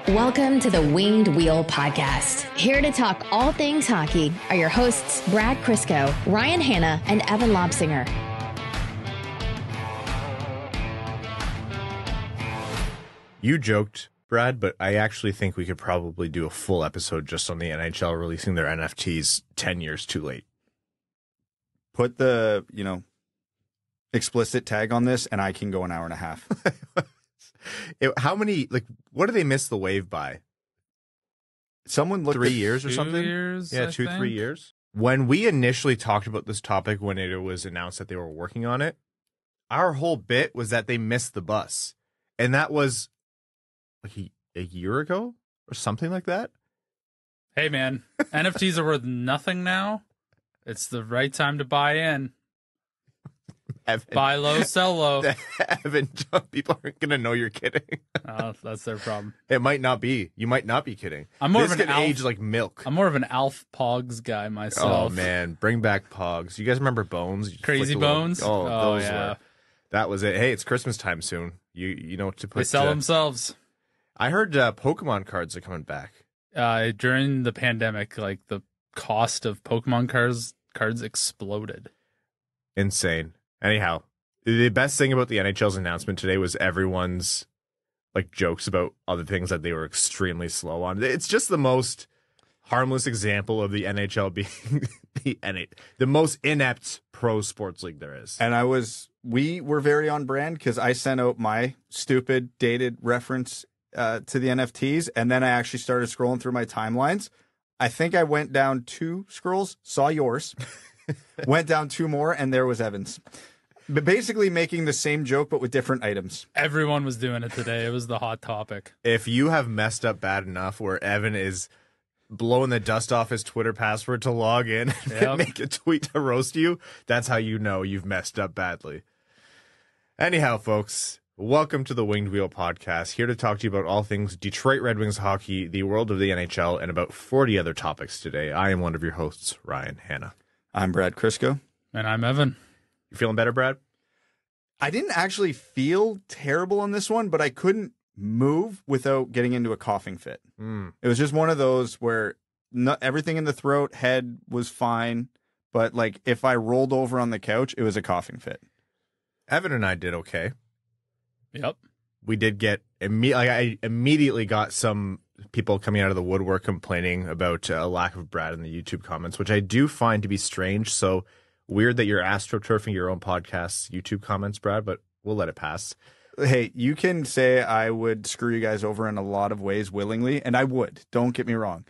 Welcome to the Winged Wheel Podcast. Here to talk all things hockey are your hosts, Brad Crisco, Ryan Hanna, and Evan Lobsinger. You joked, Brad, but I actually think we could probably do a full episode just on the NHL releasing their NFTs 10 years too late. Put the, explicit tag on this, and I can go an hour and a half. How many, what do they miss the wave by? Someone looked 3 years or something? 2 years, yeah, I 3 think. years. When we initially talked about this topic, when it was announced that they were working on it, our whole bit was that they missed the bus. And that was like a year ago or something like that. Hey, man, NFTs are worth nothing now. It's the right time to buy in. Evan, Buy low, sell low. Evan, people aren't going to know you're kidding. That's their problem. It might not be. You might not be kidding. I'm more this of an could age like milk. I'm more of an Alf Pogs guy myself. Oh, man. Bring back Pogs. You guys remember Bones? You Crazy flick the little- Bones? Oh, those yeah. were. That was it. Hey, it's Christmas time soon. You know what to put. They sell themselves. I heard Pokemon cards are coming back. During the pandemic, the cost of Pokemon cards exploded. Insane. Anyhow, the best thing about the NHL's announcement today was everyone's jokes about other things that they were extremely slow on. It's just the most harmless example of the NHL being the most inept pro sports league there is. And we were very on brand because I sent out my stupid dated reference to the NFTs, and then I actually started scrolling through my timelines. I think I went down 2 scrolls, saw yours, went down 2 more, and there was Evan's. But basically making the same joke, but with different items. Everyone was doing it today. It was the hot topic. If you have messed up bad enough where Evan is blowing the dust off his Twitter password to log in and make a tweet to roast you, that's how you know you've messed up badly. Anyhow, folks, welcome to the Winged Wheel Podcast, here to talk to you about all things Detroit Red Wings hockey, the world of the NHL, and about 40 other topics today. I am one of your hosts, Ryan Hanna. I'm Brad Crisco. And I'm Evan. You feeling better, Brad? I didn't actually feel terrible on this one, but I couldn't move without getting into a coughing fit. It was just one of those where everything in the throat, head was fine, but if I rolled over on the couch, it was a coughing fit. Evan and I did okay. Yep. We did get I immediately got some people coming out of the woodwork complaining about a lack of Brad in the YouTube comments, which I do find to be strange. So weird that you're astroturfing your own podcast's YouTube comments, Brad, but we'll let it pass. Hey, you can say I would screw you guys over in a lot of ways willingly, and I would. Don't get me wrong.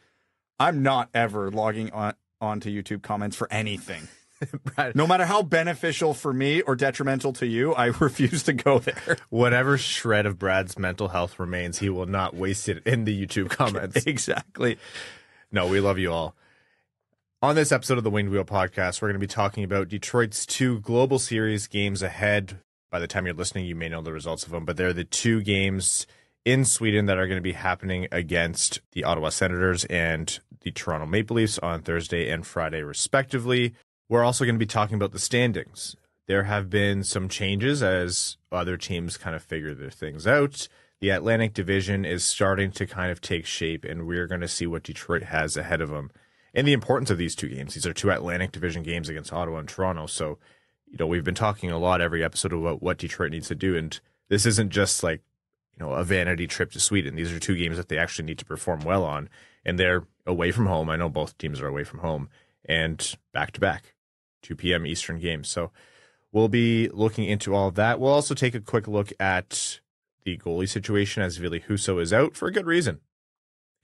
I'm not ever logging onto YouTube comments for anything. Brad, no matter how beneficial for me or detrimental to you, I refuse to go there. Whatever shred of Brad's mental health remains, he will not waste it in the YouTube comments. Exactly. No, we love you all. On this episode of the Winged Wheel Podcast, we're going to be talking about Detroit's 2 Global Series games ahead. By the time you're listening, you may know the results of them, but they're the 2 games in Sweden that are going to be happening against the Ottawa Senators and the Toronto Maple Leafs on Thursday and Friday, respectively. We're also going to be talking about the standings. There have been some changes as other teams kind of figure their things out. The Atlantic Division is starting to kind of take shape, and we're going to see what Detroit has ahead of them and the importance of these 2 games. These are 2 Atlantic Division games against Ottawa and Toronto. So, we've been talking a lot every episode about what Detroit needs to do, and this isn't just a vanity trip to Sweden. These are 2 games that they actually need to perform well on, and they're away from home. I know both teams are away from home, and back-to-back, 2 p.m. Eastern games. So we'll be looking into all of that. We'll also take a quick look at the goalie situation as Ville Husso is out for a good reason.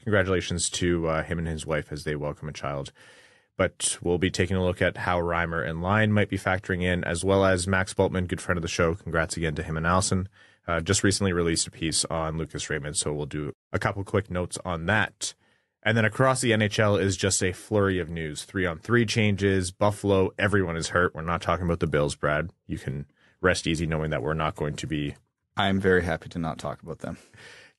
Congratulations to him and his wife as they welcome a child. But we'll be taking a look at how Reimer and Lyon might be factoring in, as well as Max Bultman, good friend of the show. Congrats again to him and Allison. Just recently released a piece on Lucas Raymond, so we'll do a couple quick notes on that. And then across the NHL is just a flurry of news. 3-on-3 changes, Buffalo, everyone is hurt. We're not talking about the Bills, Brad. You can rest easy knowing that we're not going to be. I'm very happy to not talk about them.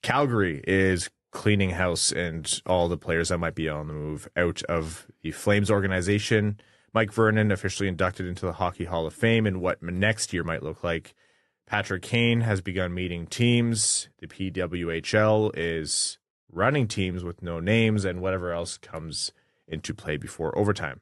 Calgary is cleaning house and all the players that might be on the move out of the Flames organization. Mike Vernon officially inducted into the Hockey Hall of Fame and what next year might look like. Patrick Kane has begun meeting teams. The PWHL is running teams with no names and whatever else comes into play before overtime.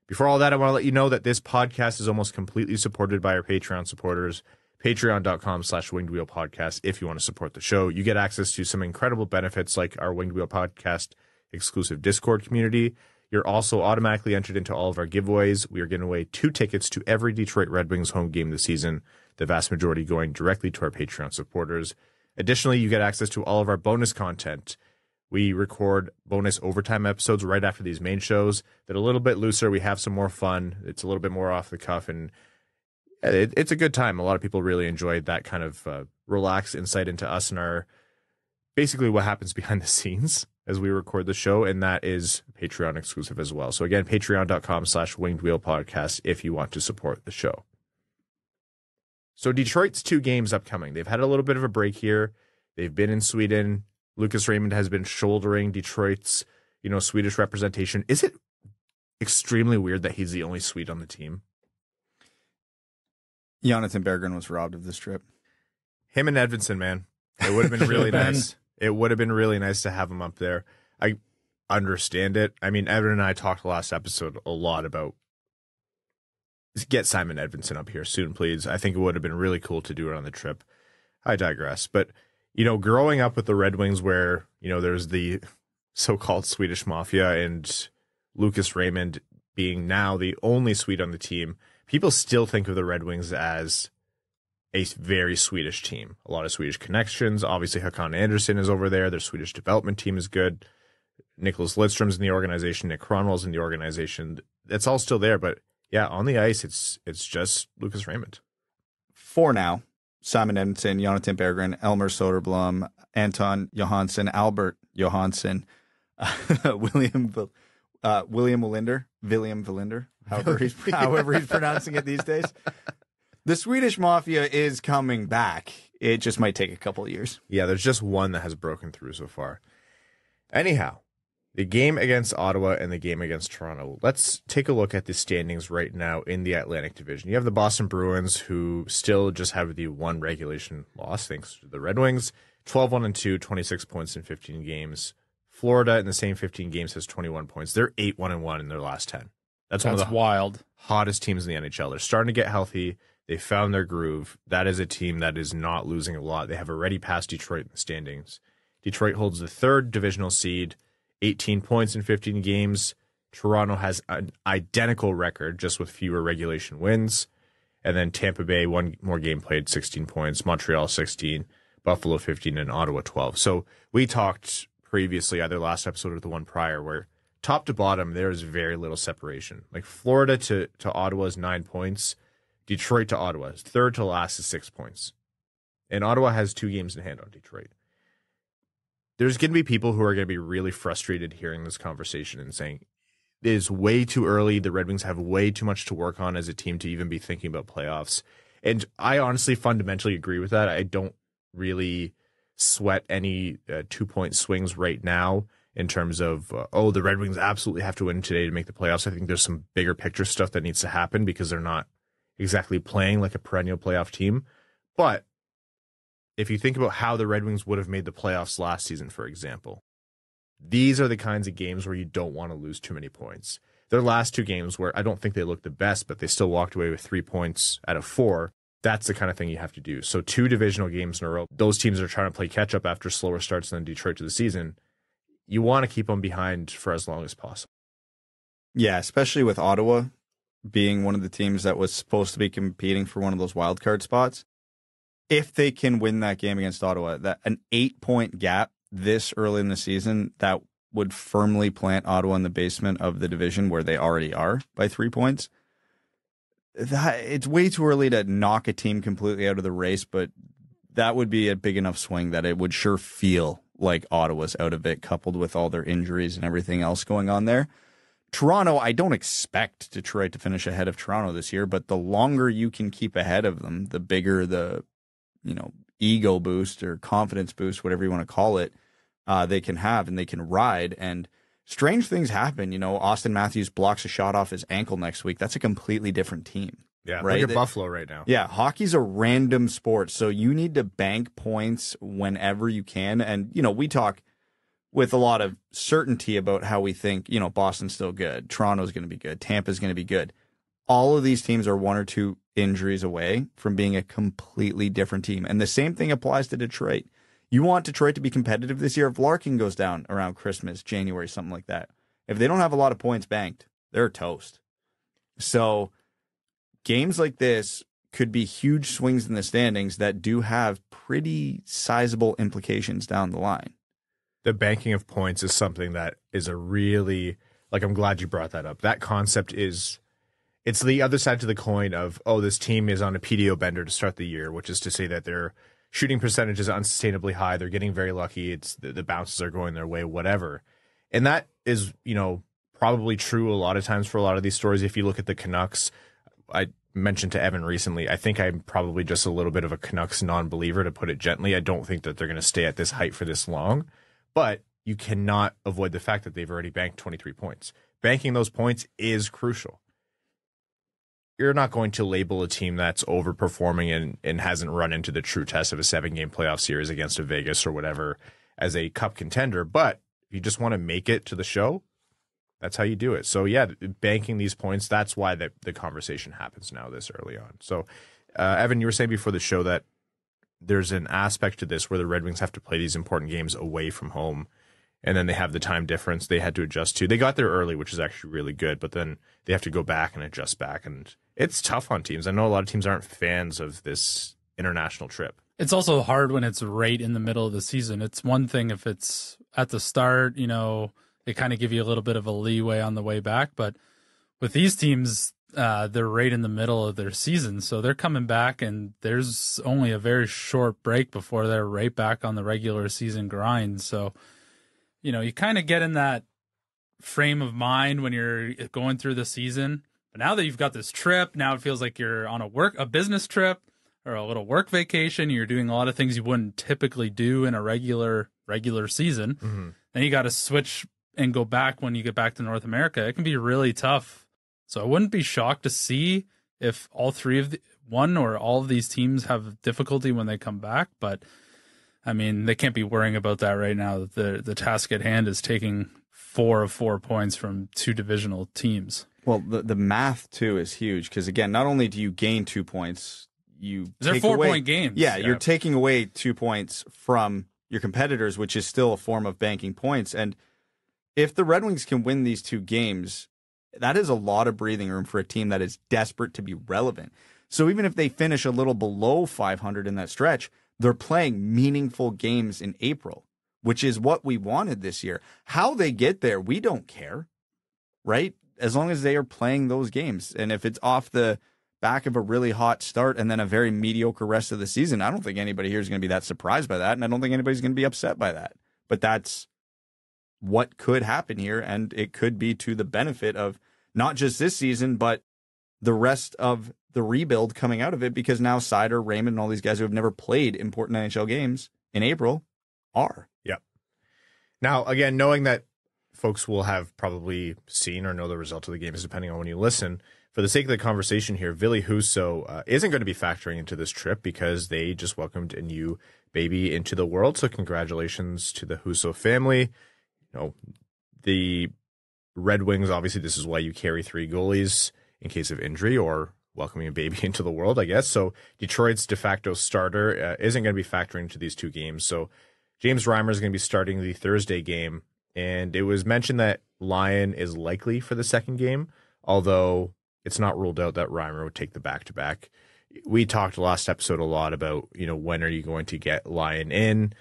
Before all that, I want to let you know that this podcast is almost completely supported by our Patreon supporters. Patreon.com/wingedwheelpodcast if you want to support the show. You get access to some incredible benefits like our Winged Wheel Podcast exclusive Discord community. You're also automatically entered into all of our giveaways. We are giving away 2 tickets to every Detroit Red Wings home game this season, the vast majority going directly to our Patreon supporters. Additionally, you get access to all of our bonus content. We record bonus overtime episodes right after these main shows that are a little bit looser. We have some more fun. It's a little bit more off the cuff, and it's a good time. A lot of people really enjoyed that kind of relaxed insight into us and our basically what happens behind the scenes as we record the show, and that is Patreon exclusive as well. So again, patreon.com/wingedwheelpodcast if you want to support the show. So Detroit's 2 games upcoming. They've had a little bit of a break here. They've been in Sweden. Lucas Raymond has been shouldering Detroit's, Swedish representation. Is it extremely weird that he's the only Swede on the team? Jonathan Berggren was robbed of this trip. Him and Edvinsson, man. It would have been really nice. It would have been really nice to have him up there. I understand it. I mean, Evan and I talked last episode a lot about get Simon Edvinsson up here soon, please. I think it would have been really cool to do it on the trip. I digress. But, growing up with the Red Wings where, there's the so-called Swedish Mafia and Lucas Raymond being now the only Swede on the team, people still think of the Red Wings as a very Swedish team. A lot of Swedish connections. Obviously, Håkan Andersson is over there. Their Swedish development team is good. Nicholas Lidstrom's in the organization. Nick Cronwell's in the organization. It's all still there, but yeah, on the ice, it's just Lucas Raymond. For now, Simon Edvinsson, Jonathan Berggren, Elmer Soderblom, Anton Johansson, Albert Johansson, William Wallinder, however he's pronouncing it these days. The Swedish Mafia is coming back. It just might take a couple of years. Yeah, there's just one that has broken through so far. Anyhow, the game against Ottawa and the game against Toronto. Let's take a look at the standings right now in the Atlantic Division. You have the Boston Bruins, who still just have the 1 regulation loss, thanks to the Red Wings. 12-1-2, 26 points in 15 games. Florida, in the same 15 games, has 21 points. They're 8-1-1 in their last 10. That's one of the wild, hottest teams in the NHL. They're starting to get healthy. They found their groove. That is a team that is not losing a lot. They have already passed Detroit in the standings. Detroit holds the 3rd divisional seed, 18 points in 15 games. Toronto has an identical record, just with fewer regulation wins. And then Tampa Bay, 1 more game played, 16 points. Montreal, 16. Buffalo, 15. And Ottawa, 12. So we talked previously, either last episode or the one prior, where top to bottom, there is very little separation. Like Florida to Ottawa is 9 points. Detroit to Ottawa, 3rd to last is 6 points. And Ottawa has 2 games in hand on Detroit. There's going to be people who are going to be really frustrated hearing this conversation and saying, it is way too early. The Red Wings have way too much to work on as a team to even be thinking about playoffs. And I honestly fundamentally agree with that. I don't really sweat any 2-point swings right now in terms of, the Red Wings absolutely have to win today to make the playoffs. I think there's some bigger picture stuff that needs to happen because they're not exactly playing like a perennial playoff team. But if you think about how the Red Wings would have made the playoffs last season, for example, these are the kinds of games where you don't want to lose too many points. Their last 2 games where I don't think they looked the best, but they still walked away with 3 points out of 4. That's the kind of thing you have to do. So 2 divisional games in a row. Those teams are trying to play catch up after slower starts than Detroit to the season. You want to keep them behind for as long as possible. Yeah, especially with Ottawa being one of the teams that was supposed to be competing for one of those wild card spots. If they can win that game against Ottawa, that an 8-point gap this early in the season, that would firmly plant Ottawa in the basement of the division where they already are by 3 points. It's way too early to knock a team completely out of the race, but that would be a big enough swing that it would sure feel like Ottawa's out of it, coupled with all their injuries and everything else going on there. Toronto, I don't expect Detroit to finish ahead of Toronto this year, but the longer you can keep ahead of them, the bigger the ego boost or confidence boost, whatever you want to call it, they can have and they can ride. And strange things happen. Austin Matthews blocks a shot off his ankle next week. That's a completely different team. Yeah, right? Look at Buffalo right now. Yeah, hockey's a random sport, so you need to bank points whenever you can. And, we talk with a lot of certainty about how we think, Boston's still good, Toronto's going to be good, Tampa's going to be good. All of these teams are 1 or 2 injuries away from being a completely different team. And the same thing applies to Detroit. You want Detroit to be competitive this year. If Larkin goes down around Christmas, January, something like that, if they don't have a lot of points banked, they're toast. So games like this could be huge swings in the standings that do have pretty sizable implications down the line. The banking of points is something that is a really, I'm glad you brought that up. That concept it's the other side to the coin of, this team is on a PDO bender to start the year, which is to say that their shooting percentage is unsustainably high. They're getting very lucky. It's the bounces are going their way, whatever. And that is, probably true a lot of times for a lot of these stories. If you look at the Canucks, I mentioned to Evan recently, I think I'm probably just a little bit of a Canucks non-believer, to put it gently. I don't think that they're going to stay at this height for this long, but you cannot avoid the fact that they've already banked 23 points. Banking those points is crucial. You're not going to label a team that's overperforming and hasn't run into the true test of a 7-game playoff series against a Vegas or whatever as a cup contender, but if you just want to make it to the show, that's how you do it. So, yeah, banking these points, that's why the conversation happens now this early on. So, Evan, you were saying before the show that there's an aspect to this where the Red Wings have to play these important games away from home, and then they have the time difference they had to adjust to. They got there early, which is actually really good, but then they have to go back and adjust back, and it's tough on teams. I know a lot of teams aren't fans of this international trip. It's also hard when it's right in the middle of the season. It's one thing if it's at the start, they kind of give you a little bit of a leeway on the way back. But with these teams, they're right in the middle of their season. So they're coming back, and there's only a very short break before they're right back on the regular season grind. So, you kind of get in that frame of mind when you're going through the season. But now that you've got this trip, now it feels like you're on a business trip or a little work vacation. You're doing a lot of things you wouldn't typically do in a regular season. Mm-hmm. Then you got to switch and go back when you get back to North America. It can be really tough. So I wouldn't be shocked to see if all one or all of these teams have difficulty when they come back. But I mean, they can't be worrying about that right now. The task at hand is taking 4 of 4 points from 2 divisional teams. Well, the math too is huge because again, not only do you gain 2 points, they're 4-point games. Yeah, you're taking away 2 points from your competitors, which is still a form of banking points. And if the Red Wings can win these 2 games, that is a lot of breathing room for a team that is desperate to be relevant. So even if they finish a little below 500 in that stretch, they're playing meaningful games in April, which is what we wanted this year. How they get there, we don't care, right? As long as they are playing those games. And if it's off the back of a really hot start and then a very mediocre rest of the season, I don't think anybody here is going to be that surprised by that. And I don't think anybody's going to be upset by that. But that's what could happen here. And it could be to the benefit of not just this season, but the rest of the rebuild coming out of it, because now Seider, Raymond, and all these guys who have never played important NHL games in April are. Yep. Now, again, knowing that folks will have probably seen or know the result of the games depending on when you listen, for the sake of the conversation here, Ville Husso isn't going to be factoring into this trip because they just welcomed a new baby into the world. So congratulations to the Husso family. The Red Wings, obviously, this is why you carry 3 goalies in case of injury or welcoming a baby into the world, I guess. So Detroit's de facto starter isn't going to be factoring into these 2 games. So James Reimer is going to be starting the Thursday game. And it was mentioned that Lyon is likely for the second game, although it's not ruled out that Reimer would take the back-to-back. We talked last episode a lot about, when are you going to get Lyon in?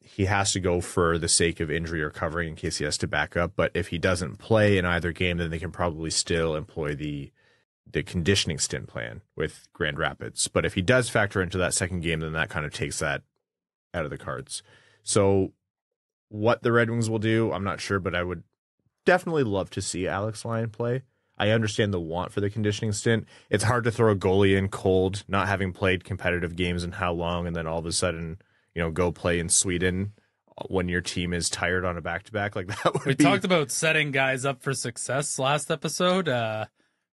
He has to go for the sake of injury or covering in case he has to back up. But if he doesn't play in either game, then they can probably still employ the conditioning stint plan with Grand Rapids. But if he does factor into that second game, then that kind of takes that out of the cards. So what the Red Wings will do, I'm not sure, but I would definitely love to see Alex Lyon play. I understand the want for the conditioning stint. It's hard to throw a goalie in cold, not having played competitive games in how long, and then all of a sudden, go play in Sweden when your team is tired on a back-to-back. Like that would We talked about setting guys up for success last episode.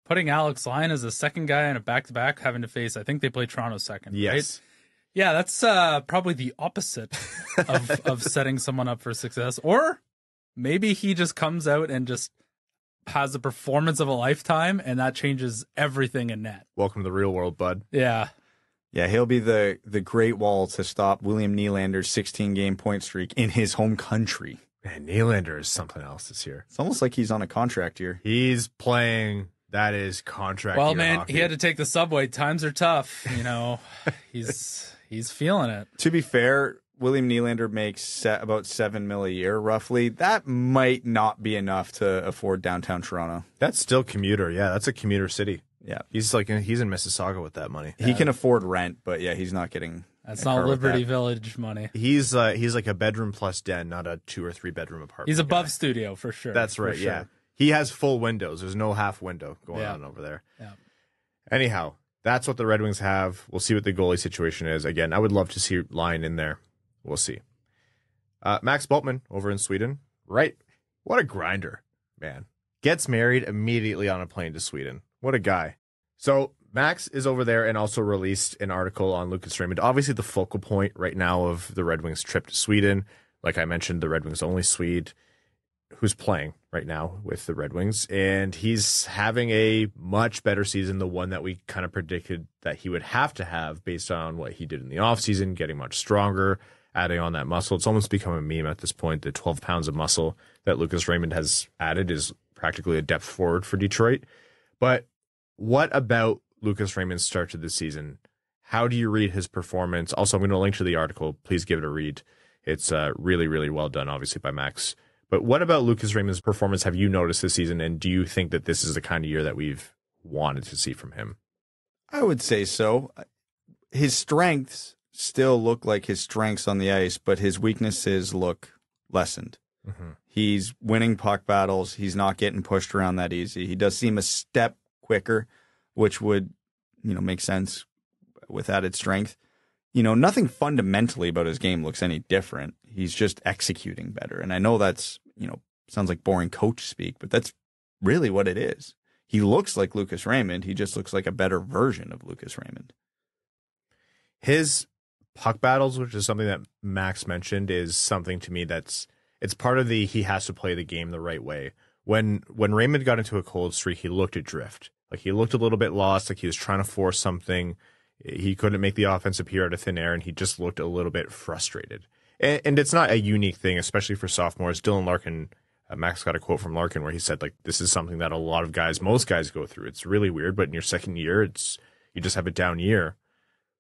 Putting Alex Lyon as a second guy on a back-to-back, having to face, I think they play Toronto second, yes. Right? Yeah, that's probably the opposite of setting someone up for success. Or maybe he just comes out and just has the performance of a lifetime, and that changes everything in net. Welcome to the real world, bud. Yeah. Yeah, he'll be the great wall to stop William Nylander's 16-game point streak in his home country. Man, Nylander is something else this year. It's almost like he's on a contract year. He's playing. That is contract. Well, year man, hockey. he had to take the subway. Times are tough. You know, he's feeling it. To be fair, William Nylander makes about $7 million a year, roughly. That might not be enough to afford downtown Toronto. That's still commuter. Yeah, that's a commuter city. Yeah, he's in Mississauga with that money. He can afford rent, but yeah, he's not getting. That's not Liberty Village money. He's like a bedroom plus den, not a 2 or 3 bedroom apartment. He's above guy. studio for sure. That's right. Sure. Yeah, he has full windows. There's no half window going on over there. Yeah. Anyhow, that's what the Red Wings have. We'll see what the goalie situation is. Again, I would love to see Lyon in there. We'll see. Max Bultman over in Sweden. Right. What a grinder, man. Gets married immediately on a plane to Sweden. What a guy. So Max is over there and also released an article on Lucas Raymond. Obviously the focal point right now of the Red Wings trip to Sweden. Like I mentioned, the Red Wings only Swede who's playing right now with the Red Wings. And he's having a much better season, the one that we kind of predicted that he would have to have based on what he did in the offseason, getting much stronger, adding on that muscle. It's almost become a meme at this point. The 12 pounds of muscle that Lucas Raymond has added is practically a depth forward for Detroit. But what about Lucas Raymond's start to the season? How do you read his performance? Also, I'm going to link to the article. Please give it a read. It's really, really well done, obviously, by Max. But what about Lucas Raymond's performance have you noticed this season, and do you think that this is the kind of year that we've wanted to see from him? I would say so. His strengths still look like his strengths on the ice, but his weaknesses look lessened. Mm-hmm. He's winning puck battles. He's not getting pushed around that easy. He does seem a step quicker, which would, make sense with added strength. Nothing fundamentally about his game looks any different. He's just executing better. And I know that's, sounds like boring coach speak, but that's really what it is. He looks like Lucas Raymond. He just looks like a better version of Lucas Raymond. His puck battles, which is something that Max mentioned, is something to me it's part of he has to play the game the right way. When Raymond got into a cold streak, he looked adrift. Like he looked a little bit lost, like he was trying to force something. He couldn't make the offense appear out of thin air, and he just looked a little bit frustrated. And it's not a unique thing, especially for sophomores. Dylan Larkin, Max got a quote from Larkin where he said, like, this is something that a lot of guys, most guys go through. It's really weird, but in your second year, you just have a down year.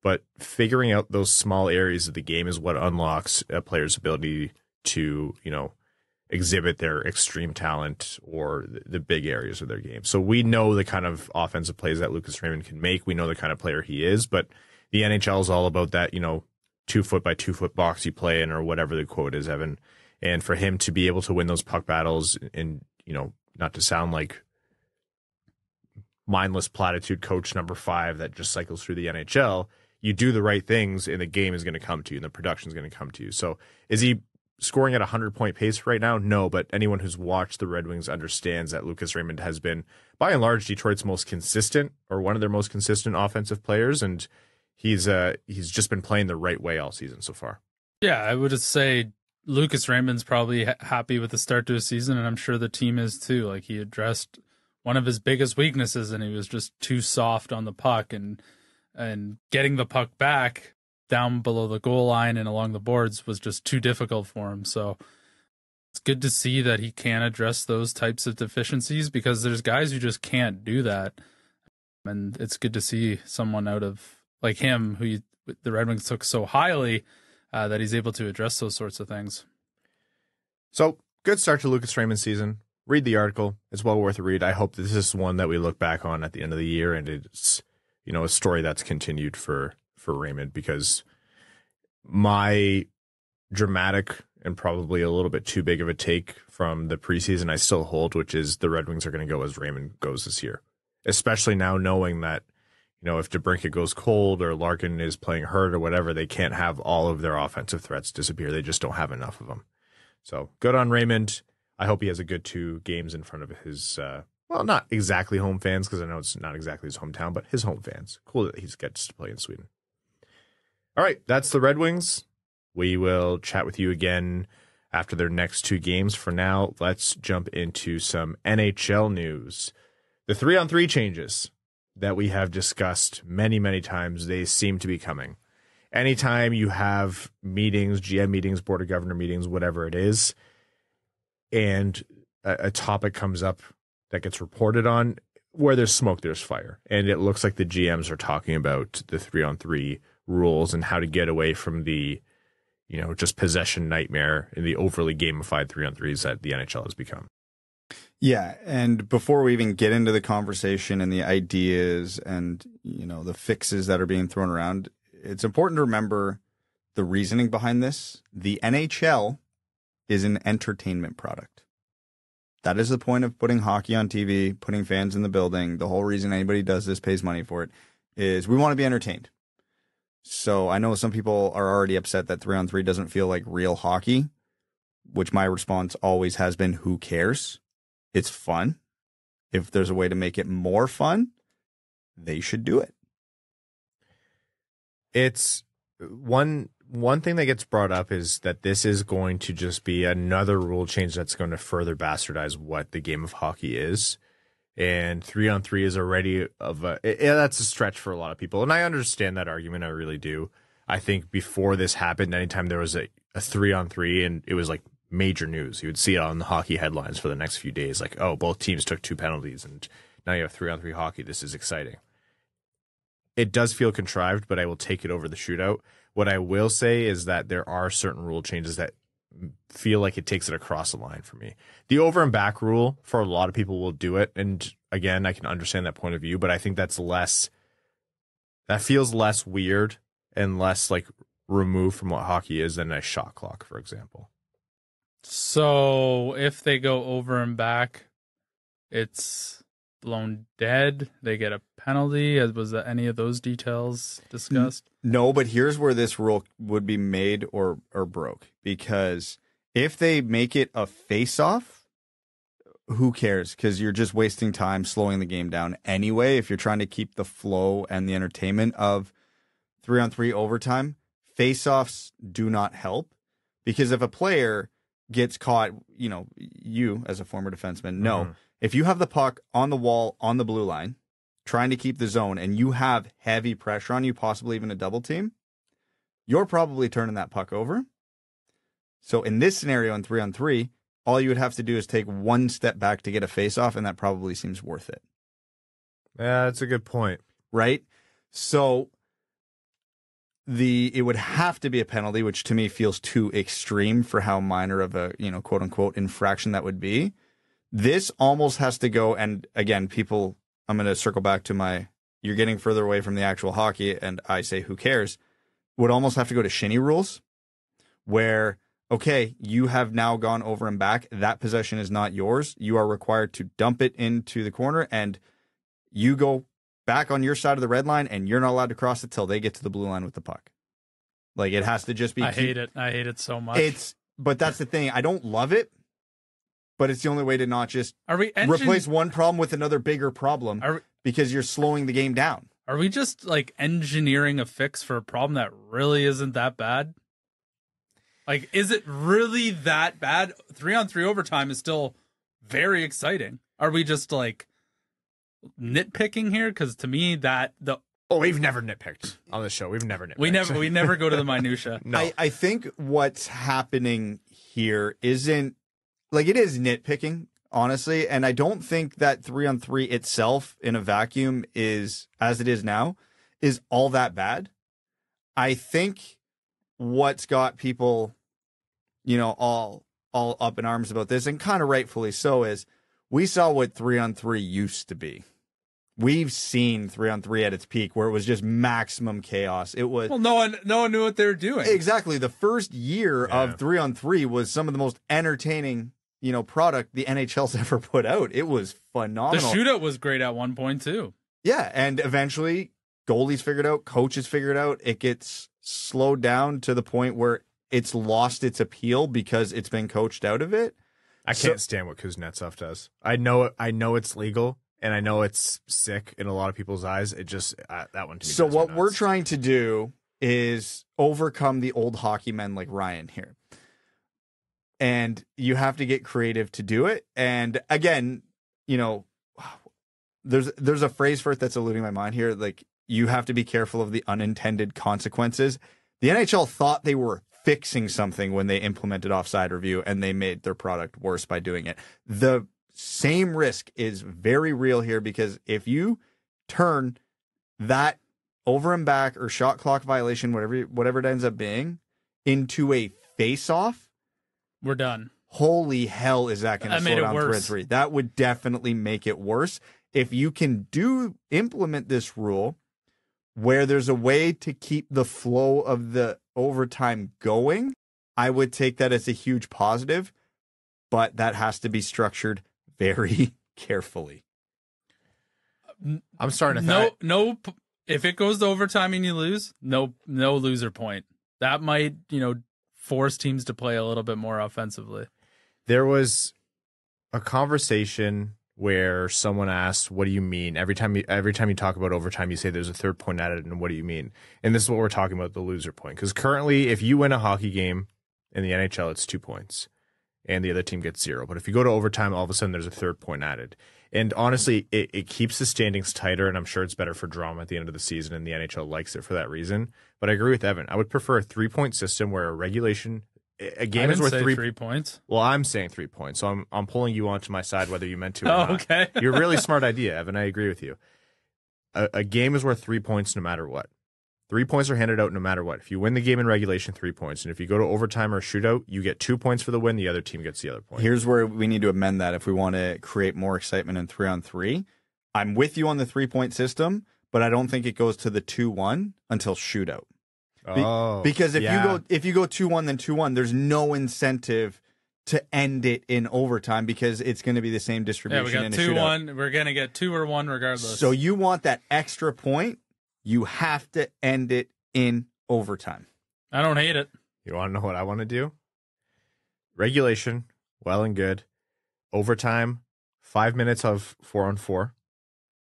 But figuring out those small areas of the game is what unlocks a player's ability to, exhibit their extreme talent or the big areas of their game. So we know the kind of offensive plays that Lucas Raymond can make. We know the kind of player he is, but the NHL is all about that, 2 foot by 2 foot box you play in, or whatever the quote is, Evan. And for him to be able to win those puck battles and, not to sound like mindless platitude coach number 5 that just cycles through the NHL, you do the right things and the game is going to come to you and the production is going to come to you. So is he scoring at a 100-point pace right now? No, but anyone who's watched the Red Wings understands that Lucas Raymond has been, by and large, Detroit's most consistent, or one of their most consistent offensive players, and he's just been playing the right way all season so far. Yeah, I would just say Lucas Raymond's probably happy with the start to his season, and I'm sure the team is too. Like, he addressed one of his biggest weaknesses, and he was just too soft on the puck, and getting the puck back down below the goal line and along the boards was just too difficult for him. So it's good to see that he can address those types of deficiencies, because there's guys who just can't do that. And it's good to see someone out of like him, who the Red Wings took so highly, that he's able to address those sorts of things. So good start to Lucas Raymond's season. Read the article. It's well worth a read. I hope this is one that we look back on at the end of the year, and it's, a story that's continued for Raymond, because my dramatic and probably a little bit too big of a take from the preseason I still hold, which is the Red Wings are going to go as Raymond goes this year, especially now knowing that, if DeBrincat goes cold or Larkin is playing hurt or whatever, they can't have all of their offensive threats disappear. They just don't have enough of them. So good on Raymond. I hope he has a good 2 games in front of his, not exactly home fans, because I know it's not exactly his hometown, but his home fans. Cool that he gets to play in Sweden. All right, that's the Red Wings. We will chat with you again after their next 2 games. For now, let's jump into some NHL news. The 3-on-3 changes that we have discussed many, many times, they seem to be coming. Anytime you have meetings, GM meetings, Board of Governor meetings, whatever it is, and a topic comes up that gets reported on, where there's smoke, there's fire. And it looks like the GMs are talking about the 3-on-3 rules and how to get away from the, just possession nightmare and the overly gamified 3-on-3s that the NHL has become. Yeah, and before we even get into the conversation and the ideas and, the fixes that are being thrown around, it's important to remember the reasoning behind this. The NHL is an entertainment product. That is the point of putting hockey on TV, putting fans in the building. The whole reason anybody does this, pays money for it, is we want to be entertained. So I know some people are already upset that 3-on-3 doesn't feel like real hockey, which my response always has been, who cares? It's fun. If there's a way to make it more fun, they should do it. It's one thing that gets brought up is that this is going to just be another rule change that's going to further bastardize what the game of hockey is. And 3-on-3 is already that's a stretch for a lot of people. And I understand that argument. I really do. I think before this happened, anytime there was a 3-on-3 and it was like major news, you would see it on the hockey headlines for the next few days. Like, oh, both teams took 2 penalties and now you have 3-on-3 hockey. This is exciting. It does feel contrived, but I will take it over the shootout. What I will say is that there are certain rule changes that feel like it takes it across the line for me. The over and back rule, for a lot of people, will do it. And again, I can understand that point of view, but I think that feels less weird and less like removed from what hockey is than a shot clock, for example. So if they go over and back, it's blown dead. They get a penalty. Was that any of those details discussed? No, but here's where this rule would be made or broke. Because if they make it a face-off, who cares? Because you're just wasting time slowing the game down anyway. If you're trying to keep the flow and the entertainment of 3-on-3 overtime, face-offs do not help. Because if a player gets caught, you as a former defenseman know, if you have the puck on the wall on the blue line, trying to keep the zone, and you have heavy pressure on you, possibly even a double team, you're probably turning that puck over. So in this scenario in 3-on-3, all you would have to do is take one step back to get a face-off, and that probably seems worth it. Yeah, that's a good point. Right? So it would have to be a penalty, which to me feels too extreme for how minor of a, quote-unquote infraction that would be. This almost has to go, and again, people, I'm going to circle back to you're getting further away from the actual hockey, and I say, who cares? Would almost have to go to shinny rules, where, okay, you have now gone over and back. That possession is not yours. You are required to dump it into the corner, and you go back on your side of the red line, and you're not allowed to cross it till they get to the blue line with the puck. Like, it has to just be. I hate it so much. But that's the thing. I don't love it. But it's the only way to not just replace one problem with another bigger problem because you're slowing the game down. Are we just like engineering a fix for a problem that really isn't that bad? Like, is it really that bad? 3-on-3 overtime is still very exciting. Are we just like nitpicking here? Because to me, we've never nitpicked on this show. We've never nitpicked. We never go to the minutia. No. I think what's happening here isn't. Like, it is nitpicking, honestly, and I don't think that 3-on-3 itself in a vacuum is, as it is now, is all that bad. I think what's got people, all up in arms about this, and kind of rightfully so, is we saw what 3-on-3 used to be. We've seen 3-on-3 at its peak where it was just maximum chaos. It was no one knew what they were doing. Exactly. The first year of 3-on-3 was some of the most entertaining product the NHL's ever put out. It was phenomenal. The shootout was great at one point too. Yeah, and eventually goalies figured out, coaches figured out, it gets slowed down to the point where it's lost its appeal because it's been coached out of it. I can't stand what Kuznetsov does. I know it's legal and I know it's sick in a lot of people's eyes. It just that one to me. So what we're trying to do is overcome the old hockey men like Ryan here. And you have to get creative to do it. And again, you know, there's a phrase for it that's eluding my mind here. Like, you have to be careful of the unintended consequences. The NHL thought they were fixing something when they implemented offside review, and they made their product worse by doing it. The same risk is very real here, because if you turn that over and back or shot clock violation, whatever it ends up being, into a face-off, we're done. Holy hell, is that going to slow down 3-on-3? That would definitely make it worse. If you can implement this rule where there's a way to keep the flow of the overtime going, I would take that as a huge positive, but that has to be structured very carefully. I'm starting to no. If it goes to overtime and you lose, no loser point. That might, force teams to play a little bit more offensively. There was a conversation where someone asked, "What do you mean?" Every time you talk about overtime, you say there's a third point added, and what do you mean? And this is what we're talking about, the loser point. Because currently, if you win a hockey game in the NHL, it's 2 points, and the other team gets 0. But if you go to overtime, all of a sudden there's a third point added. And honestly, it keeps the standings tighter, and I'm sure it's better for drama at the end of the season, and the NHL likes it for that reason. But I agree with Evan. I would prefer a 3-point system where a game is worth 3 points. Well, I'm saying 3 points, so I'm pulling you onto my side whether you meant to or not. Okay. You're a really smart idea, Evan. I agree with you. A game is worth 3 points no matter what. 3 points are handed out no matter what. If you win the game in regulation, 3 points. And if you go to overtime or a shootout, you get 2 points for the win. The other team gets the other point. Here's where we need to amend that if we want to create more excitement in 3-on-3. I'm with you on the 3-point system, but I don't think it goes to the 2-1 until shootout. Because if you go 2-1 then 2-1, there's no incentive to end it in overtime because it's going to be the same distribution in a shootout. Yeah, we got 2-1. We're going to get 2 or 1 regardless. So you want that extra point, you have to end it in overtime. I don't hate it. You want to know what I want to do? Regulation, well and good. Overtime, 5 minutes of 4-on-4.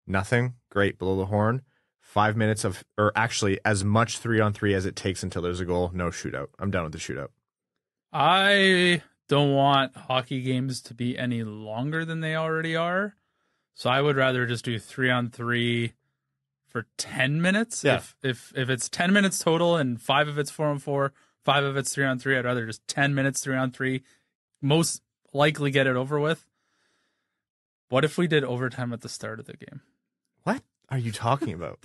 Nothing, great, below the horn. 5 minutes of, or actually as much 3-on-3 as it takes until there's a goal. No shootout. I'm done with the shootout. I don't want hockey games to be any longer than they already are. So I would rather just do 3-on-3 for 10 minutes. Yeah. If it's 10 minutes total and 5 of it's 4-on-4, 5 of it's 3-on-3, I'd rather just 10 minutes 3-on-3. Most likely get it over with. What if we did overtime at the start of the game? What are you talking about?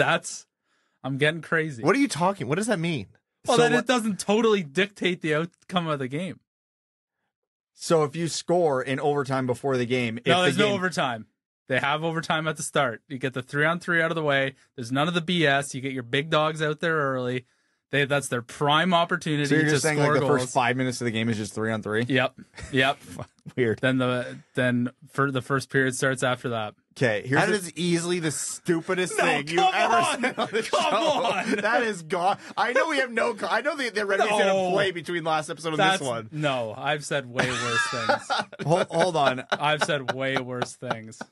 I'm getting crazy. What does that mean? Well, then it doesn't totally dictate the outcome of the game. So if you score in overtime before the game... there's no overtime. They have overtime at the start. You get the 3-on-3 out of the way. There's none of the BS. You get your big dogs out there early. That's their prime opportunity to score goals. So you're just saying the first 5 minutes of the game is just 3-on-3? Yep. Weird. Then for the first period starts after that. Okay, that is easily the stupidest thing you've ever said on the show. Come on. That is gone. I know we have I know the Redwings had a play between last episode and this one. No, I've said way worse things. Hold on. I've said way worse things.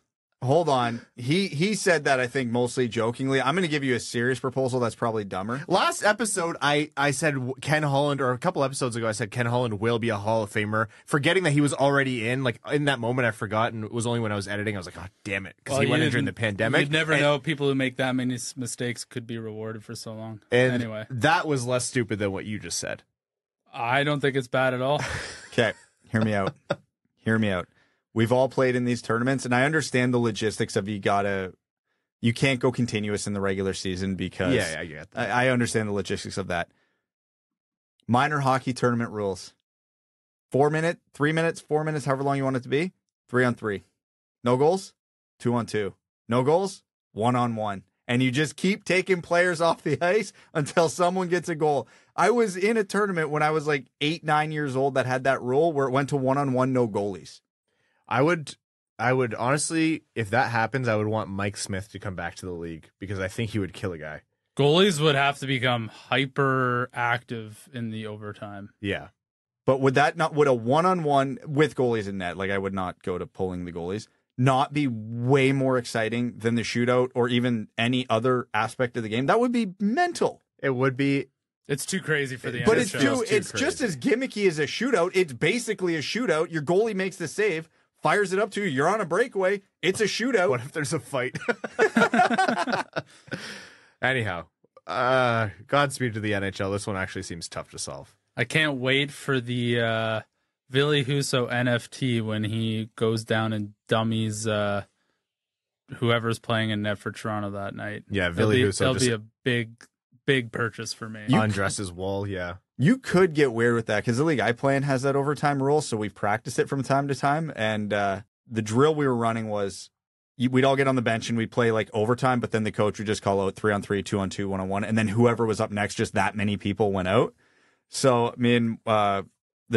Hold on. He said that, I think, mostly jokingly. I'm going to give you a serious proposal that's probably dumber. Last episode, I said Ken Holland, or a couple episodes ago, I said Ken Holland will be a Hall of Famer, forgetting that he was already in. Like, in that moment, I forgot, and it was only when I was editing, I was like, oh, damn it, because he went in during the pandemic. You'd never know people who make that many mistakes could be rewarded for so long. And anyway, that was less stupid than what you just said. I don't think it's bad at all. Okay, hear me out. Hear me out. We've all played in these tournaments, and I understand the logistics of you can't go continuous in the regular season because I get that. I understand the logistics of that. Minor hockey tournament rules. 4 minutes, 3 minutes, 4 minutes, however long you want it to be. 3-on-3. No goals, 2-on-2. No goals, 1-on-1. And you just keep taking players off the ice until someone gets a goal. I was in a tournament when I was like 8, 9 years old that had that rule where it went to 1-on-1, no goalies. I would honestly, if that happens, I would want Mike Smith to come back to the league because I think he would kill a guy. Goalies would have to become hyper active in the overtime. Yeah. But would a 1-on-1 with goalies in net, like I would not go to pulling the goalies, not be way more exciting than the shootout or even any other aspect of the game? That would be mental. It would be. It's too crazy for the But NHL. it's just as gimmicky as a shootout. It's basically a shootout. Your goalie makes the save, fires it up to you. You're on a breakaway. It's a shootout. What if there's a fight? Anyhow, Godspeed to the NHL. This one actually seems tough to solve. I can't wait for the Ville Husso NFT when he goes down and dummies whoever's playing in net for Toronto that night. Yeah, Ville Husso. That'll be a big purchase for me. Undresses wall, yeah. You could get weird with that because the league I play in has that overtime rule, so we've practiced it from time to time. And the drill we were running was we'd all get on the bench and we'd play like overtime, but then the coach would just call out 3-on-3, 2-on-2, 1-on-1, and then whoever was up next, just that many people went out. So me and the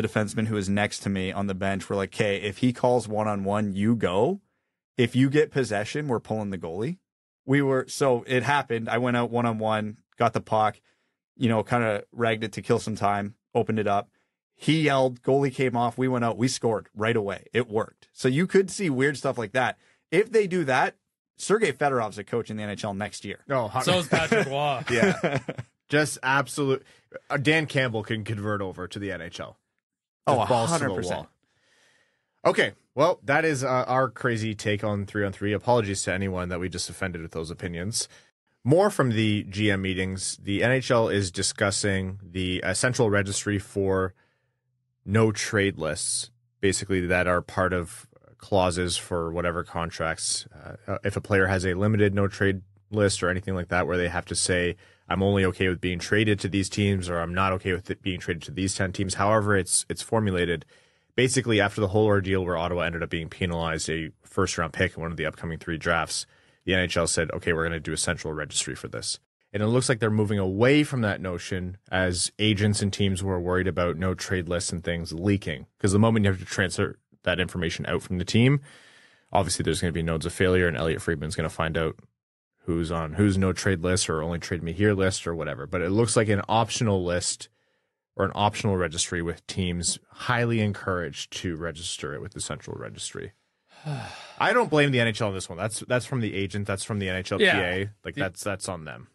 defenseman who was next to me on the bench were like, okay, if he calls 1-on-1, you go. If you get possession, we're pulling the goalie. So it happened. I went out 1-on-1, got the puck, kind of ragged it to kill some time, opened it up. He yelled, goalie came off, we went out, we scored right away. It worked. So you could see weird stuff like that. If they do that, Sergei Fedorov's a coach in the NHL next year. Oh, so is Patrick Roy. Yeah. Just absolute. Dan Campbell can convert over to the NHL. Oh, balls to the 100%. wall. Okay, well, that is our crazy take on 3-on-3. Apologies to anyone that we just offended with those opinions. More from the GM meetings. The NHL is discussing the central registry for no trade lists, basically that are part of clauses for whatever contracts. If a player has a limited no trade list or anything like that, where they have to say, I'm only okay with being traded to these teams, or I'm not okay with it being traded to these 10 teams. However, it's formulated. Basically, after the whole ordeal where Ottawa ended up being penalized a first-round pick in one of the upcoming 3 drafts, the NHL said, okay, we're going to do a central registry for this. And it looks like they're moving away from that notion as agents and teams were worried about no trade lists and things leaking. Because the moment you have to transfer that information out from the team, obviously there's going to be nodes of failure, and Elliot Friedman's going to find out who's no trade list or only trade me here list or whatever. But it looks like an optional list or an optional registry with teams highly encouraged to register it with the central registry. I don't blame the NHL on this one. That's from the agent. That's from the NHLPA. Yeah. That's on them.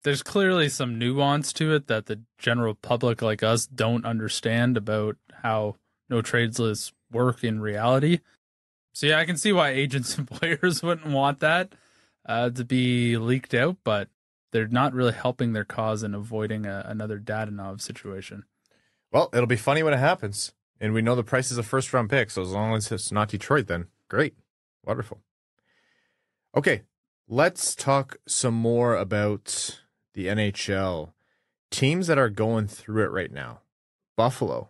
There's clearly some nuance to it that the general public like us don't understand about how no trades lists work in reality. So yeah, I can see why agents and players wouldn't want that to be leaked out, but they're not really helping their cause in avoiding another Dadanov situation. Well, it'll be funny when it happens. And we know the price is a first-round pick, so as long as it's not Detroit, then great. Wonderful. Okay, let's talk some more about the NHL. Teams that are going through it right now. Buffalo.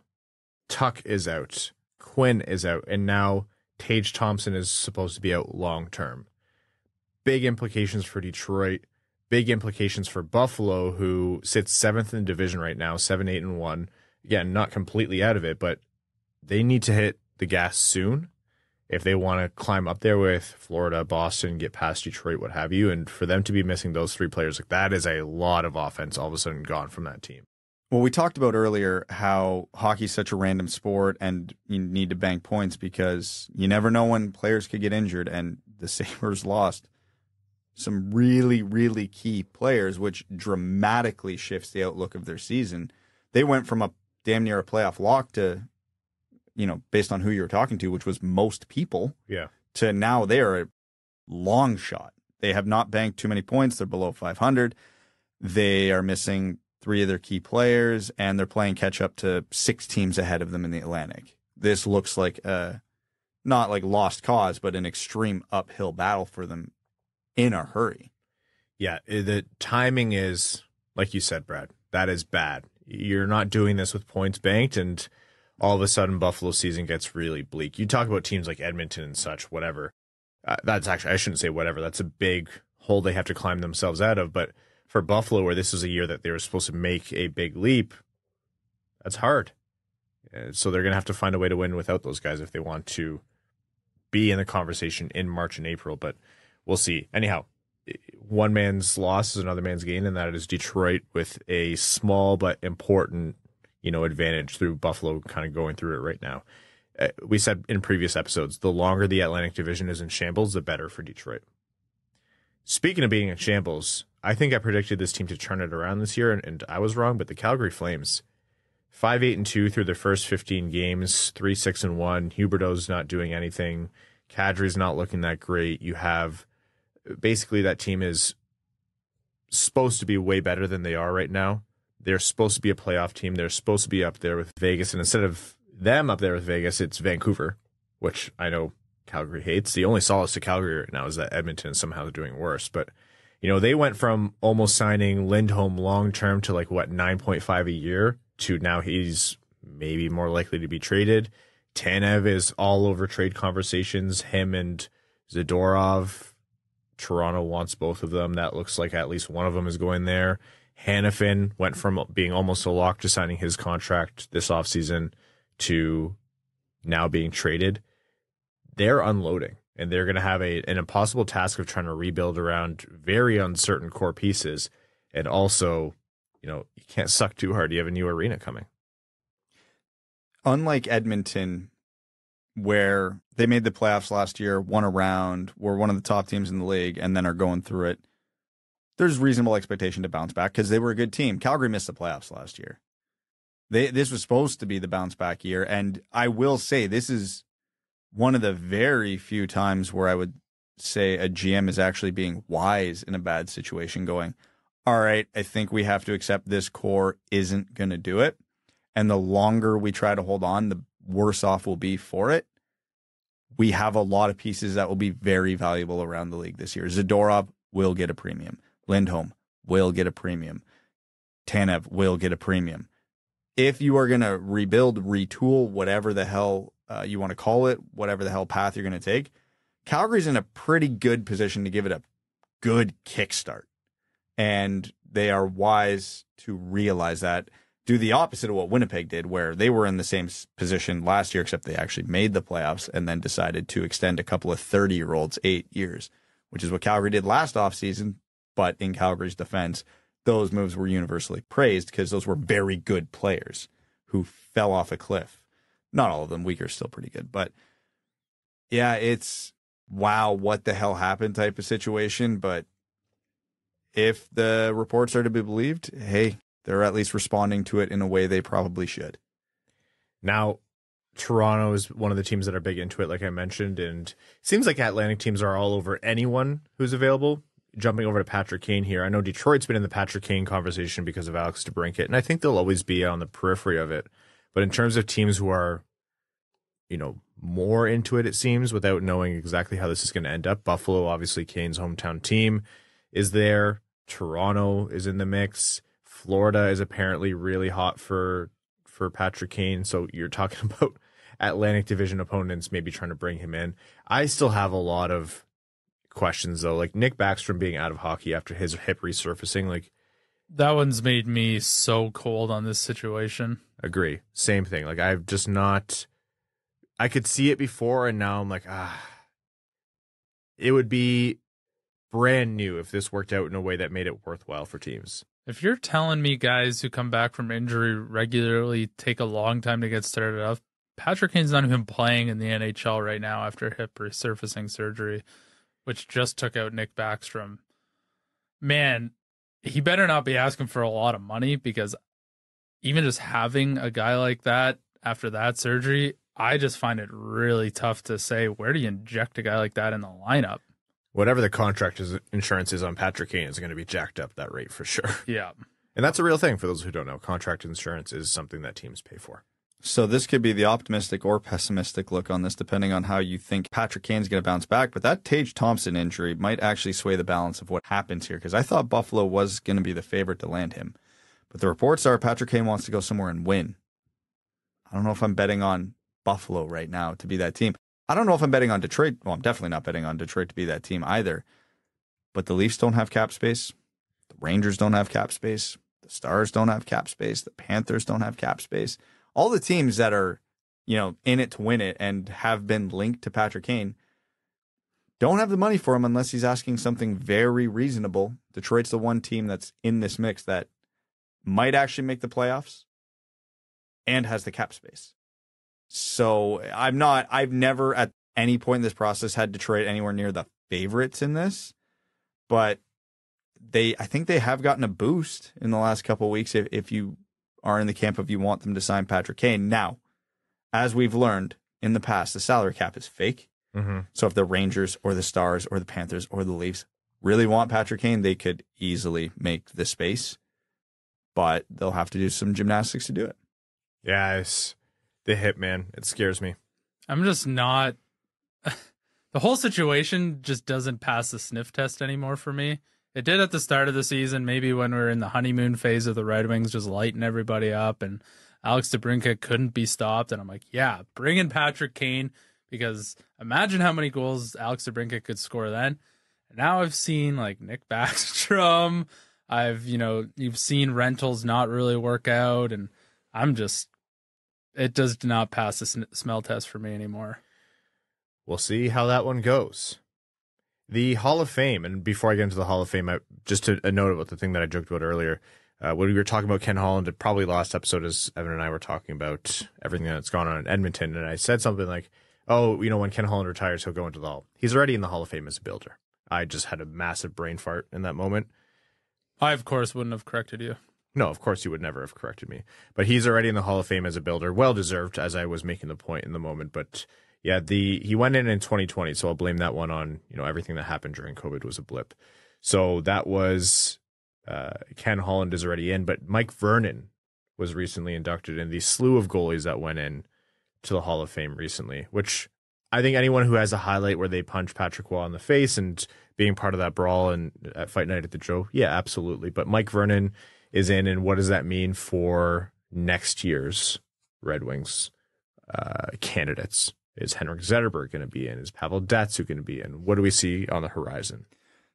Tuck is out. Quinn is out. And now Tage Thompson is supposed to be out long-term. Big implications for Detroit. Big implications for Buffalo, who sits 7th in the division right now, 7-8-1. Again, not completely out of it, but they need to hit the gas soon if they want to climb up there with Florida, Boston, get past Detroit, what have you. And for them to be missing those 3 players, like that is a lot of offense all of a sudden gone from that team. Well, we talked about earlier how hockey's such a random sport and you need to bank points because you never know when players could get injured, and the Sabres lost some really, really key players, which dramatically shifts the outlook of their season. They went from a damn near a playoff lock to, based on who you're talking to, which was most people, to now they are a long shot. They have not banked too many points. They're below 500. They are missing 3 of their key players, and they're playing catch up to 6 teams ahead of them in the Atlantic. This looks like not like lost cause, but an extreme uphill battle for them in a hurry. Yeah, the timing is, like you said, Brad, that is bad. You're not doing this with points banked, and all of a sudden Buffalo's season gets really bleak. You talk about teams like Edmonton and such, whatever. That's actually, I shouldn't say whatever. That's a big hole they have to climb themselves out of. But for Buffalo, where this is a year that they were supposed to make a big leap, that's hard. So they're going to have to find a way to win without those guys if they want to be in the conversation in March and April. But we'll see. Anyhow, one man's loss is another man's gain, and that is Detroit with a small but important, advantage through Buffalo kind of going through it right now. We said in previous episodes, the longer the Atlantic Division is in shambles, the better for Detroit. Speaking of being in shambles, I think I predicted this team to turn it around this year, and I was wrong, but the Calgary Flames, 5-8-2 through their first 15 games, 3-6-1. Huberdeau's not doing anything. Kadri's not looking that great. You have basically that team is supposed to be way better than they are right now. They're supposed to be a playoff team. They're supposed to be up there with Vegas, and instead of them up there with Vegas, it's Vancouver, which I know Calgary hates. The only solace to Calgary right now is that Edmonton is somehow doing worse. But, they went from almost signing Lindholm long-term to 9.5 a year to now he's maybe more likely to be traded. Tanev is all over trade conversations. Him and Zadorov. Toronto wants both of them. That looks like at least one of them is going there. Hanifin went from being almost a lock to signing his contract this offseason to now being traded. They're unloading, and they're going to have an impossible task of trying to rebuild around very uncertain core pieces. And also, you can't suck too hard. You have a new arena coming. Unlike Edmonton, where they made the playoffs last year, won a round, were one of the top teams in the league, and then are going through it, there's reasonable expectation to bounce back because they were a good team. Calgary missed the playoffs last year. This was supposed to be the bounce back year, and I will say this is one of the very few times where I would say a GM is actually being wise in a bad situation, going, all right, I think we have to accept this core isn't going to do it. And the longer we try to hold on, the worse off we'll be for it. We have a lot of pieces that will be very valuable around the league this year. Zadorov will get a premium. Lindholm will get a premium. Tanev will get a premium. If you are going to rebuild, retool, whatever the hell you want to call it, whatever the hell path you're going to take, Calgary's in a pretty good position to give it a good kickstart. And they are wise to realize that. Do the opposite of what Winnipeg did, where they were in the same position last year, except they actually made the playoffs and then decided to extend a couple of 30-year-olds 8 years, which is what Calgary did last offseason. But in Calgary's defense, those moves were universally praised because those were very good players who fell off a cliff. Not all of them. Weaker's still pretty good. But yeah, it's wow, what the hell happened type of situation. But if the reports are to be believed, hey, they're at least responding to it in a way they probably should. Now, Toronto is one of the teams that are big into it, like I mentioned, and it seems like Atlantic teams are all over anyone who's available. Jumping over to Patrick Kane here, I know Detroit's been in the Patrick Kane conversation because of Alex DeBrincat, and I think they'll always be on the periphery of it. But in terms of teams who are, more into it, it seems, without knowing exactly how this is going to end up, Buffalo, obviously Kane's hometown team, is there. Toronto is in the mix. Florida is apparently really hot for Patrick Kane. So you're talking about Atlantic Division opponents maybe trying to bring him in. I still have a lot of questions, though. Like Nick Backstrom being out of hockey after his hip resurfacing. That one's made me so cold on this situation. Agree. Same thing. I've just not... I could see it before, and now I'm like, it would be brand new if this worked out in a way that made it worthwhile for teams. If you're telling me guys who come back from injury regularly take a long time to get started up, Patrick Kane's not even playing in the NHL right now after hip resurfacing surgery, which just took out Nick Backstrom. Man, he better not be asking for a lot of money, because even just having a guy like that after that surgery, I just find it really tough to say, where do you inject a guy like that in the lineup? Whatever the contract insurance is on Patrick Kane is going to be jacked up that rate for sure. Yeah. And that's a real thing for those who don't know. Contract insurance is something that teams pay for. So this could be the optimistic or pessimistic look on this, depending on how you think Patrick Kane's going to bounce back. But that Tage Thompson injury might actually sway the balance of what happens here, because I thought Buffalo was going to be the favorite to land him. But the reports are Patrick Kane wants to go somewhere and win. I don't know if I'm betting on Buffalo right now to be that team. I don't know if I'm betting on Detroit. Well, I'm definitely not betting on Detroit to be that team either. But the Leafs don't have cap space. The Rangers don't have cap space. The Stars don't have cap space. The Panthers don't have cap space. All the teams that are, in it to win it and have been linked to Patrick Kane don't have the money for him unless he's asking something very reasonable. Detroit's the one team that's in this mix that might actually make the playoffs and has the cap space. So I've never at any point in this process had Detroit anywhere near the favorites in this, but I think they have gotten a boost in the last couple of weeks if you are in the camp of you want them to sign Patrick Kane. Now, as we've learned in the past, the salary cap is fake. Mm-hmm. So if the Rangers or the Stars or the Panthers or the Leafs really want Patrick Kane, they could easily make the space, but they'll have to do some gymnastics to do it. Yeah, it's the hip, man. It scares me. I'm just not. The whole situation just doesn't pass the sniff test anymore for me. It did at the start of the season, maybe when we were in the honeymoon phase of the Red Wings, just lighting everybody up, and Alex DeBrincat couldn't be stopped. And I'm like, yeah, bring in Patrick Kane, because imagine how many goals Alex DeBrincat could score then. And now I've seen like Nick Backstrom. You've seen rentals not really work out, and it does not pass the smell test for me anymore. We'll see how that one goes. The Hall of Fame, and before I get into the Hall of Fame, just a note about the thing that I joked about earlier. When we were talking about Ken Holland, it probably last episode, as Evan and I were talking about everything that's gone on in Edmonton, and I said something like, oh, when Ken Holland retires, he'll go into the Hall. He's already in the Hall of Fame as a builder. I just had a massive brain fart in that moment. I, of course, wouldn't have corrected you. No, of course you would never have corrected me. But he's already in the Hall of Fame as a builder. Well-deserved, as I was making the point in the moment. But yeah, he went in 2020, so I'll blame that one on, everything that happened during COVID was a blip. So that was Ken Holland is already in, but Mike Vernon was recently inducted in the slew of goalies that went in to the Hall of Fame recently, which I think anyone who has a highlight where they punch Patrick Waugh in the face and being part of that brawl and at Fight Night at the Joe, yeah, absolutely. But Mike Vernon is in, and what does that mean for next year's Red Wings candidates? Is Henrik Zetterberg going to be in? Is Pavel Datsyuk going to be in? What do we see on the horizon?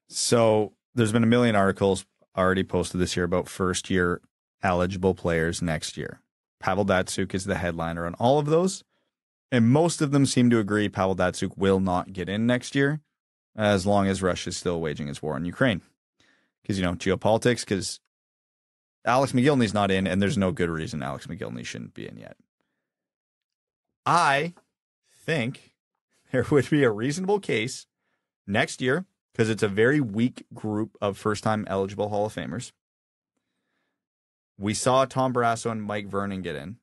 So there's been a million articles already posted this year about first-year eligible players next year. Pavel Datsyuk is the headliner on all of those, and most of them seem to agree Pavel Datsyuk will not get in next year as long as Russia is still waging its war on Ukraine. Because, geopolitics, because Alex McGillney's not in, and there's no good reason Alex McGillney shouldn't be in yet. I think there would be a reasonable case next year, because it's a very weak group of first-time eligible Hall of Famers. We saw Tom Barrasso and Mike Vernon get in.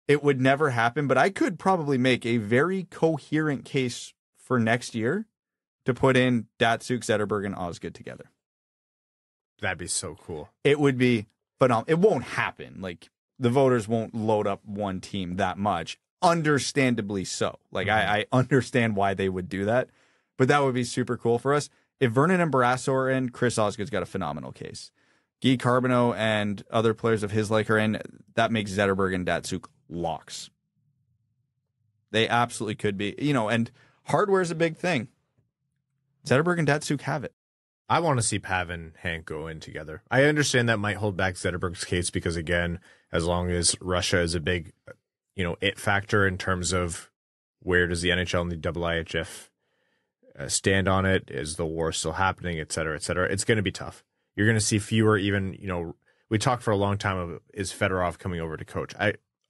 It would never happen, but I could probably make a very coherent case for next year to put in Datsyuk, Zetterberg, and Osgood together. That'd be so cool. It would be phenomenal. It won't happen. Like, the voters won't load up one team that much. Understandably so. Like, I understand why they would do that, but that would be super cool for us. If Vernon and Barrasso are in, Chris Osgood's got a phenomenal case. Guy Carbonneau and other players of his like are in. That makes Zetterberg and Datsyuk locks. They absolutely could be. And hardware is a big thing. Zetterberg and Datsyuk have it. I want to see Pav and Hank go in together. I understand that might hold back Zetterberg's case because, again, as long as Russia is a big, it factor in terms of where does the NHL and the IIHF stand on it? Is the war still happening, et cetera, et cetera? It's going to be tough. You're going to see fewer even, we talked for a long time of is Fedorov coming over to coach.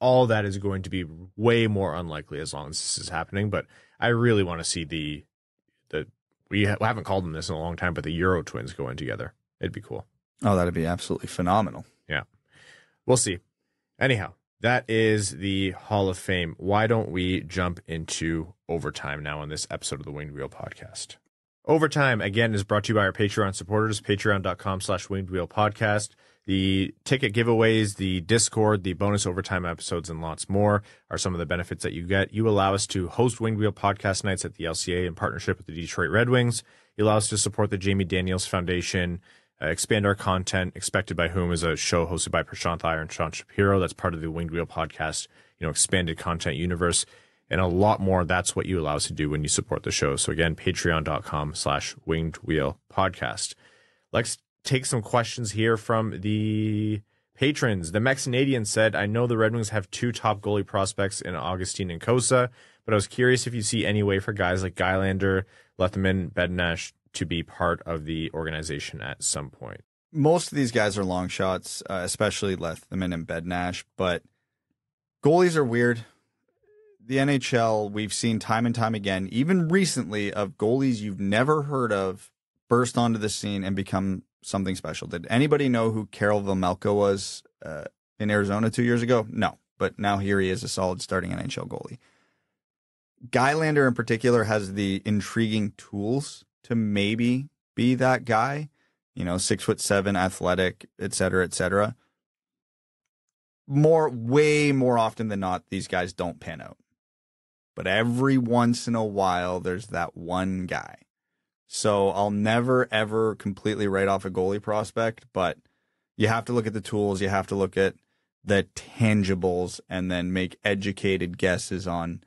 All that is going to be way more unlikely as long as this is happening. But I really want to see we haven't called them this in a long time, but the Euro twins go in together. It'd be cool. Oh, that'd be absolutely phenomenal. Yeah. We'll see. Anyhow, that is the Hall of Fame. Why don't we jump into overtime now on this episode of the Winged Wheel podcast? Overtime, again, is brought to you by our Patreon supporters, patreon.com/Winged Wheel podcast. The ticket giveaways, the Discord, the bonus overtime episodes, and lots more are some of the benefits that you get. You allow us to host Winged Wheel podcast nights at the LCA in partnership with the Detroit Red Wings. You allow us to support the Jamie Daniels Foundation, expand our content. Expected by Whom is a show hosted by Prashant Iyer and Sean Shapiro. That's part of the Winged Wheel podcast, expanded content universe, and a lot more. That's what you allow us to do when you support the show. So again, patreon.com/Winged Wheel podcast. Let's take some questions here from the patrons. The Mex-Canadian said, I know the Red Wings have two top goalie prospects in Augustine and Kosa, but I was curious if you see any way for guys like Gylander, Lethemon, Bednash to be part of the organization at some point. Most of these guys are long shots, especially Lethemon and Bednash, but goalies are weird. The NHL, we've seen time and time again, even recently, of goalies you've never heard of burst onto the scene and become something special. Did anybody know who Karel Vejmelka was in Arizona 2 years ago? No, but now here he is, a solid starting NHL goalie. Gylander in particular has the intriguing tools to maybe be that guy, 6'7", athletic, et cetera, et cetera. Way more often than not, these guys don't pan out. But every once in a while, there's that one guy. So I'll never, ever completely write off a goalie prospect, but you have to look at the tools, you have to look at the tangibles, and then make educated guesses on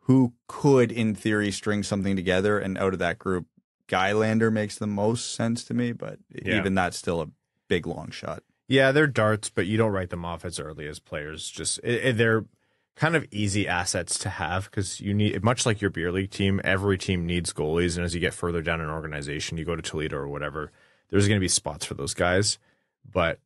who could, in theory, string something together. And out of that group, Gylander makes the most sense to me, but even that's still a big, long shot. Yeah, they're darts, but you don't write them off as early as players. Just they're kind of easy assets to have because you need, much like your beer league team, every team needs goalies. And as you get further down an organization, you go to Toledo or whatever, there's going to be spots for those guys. But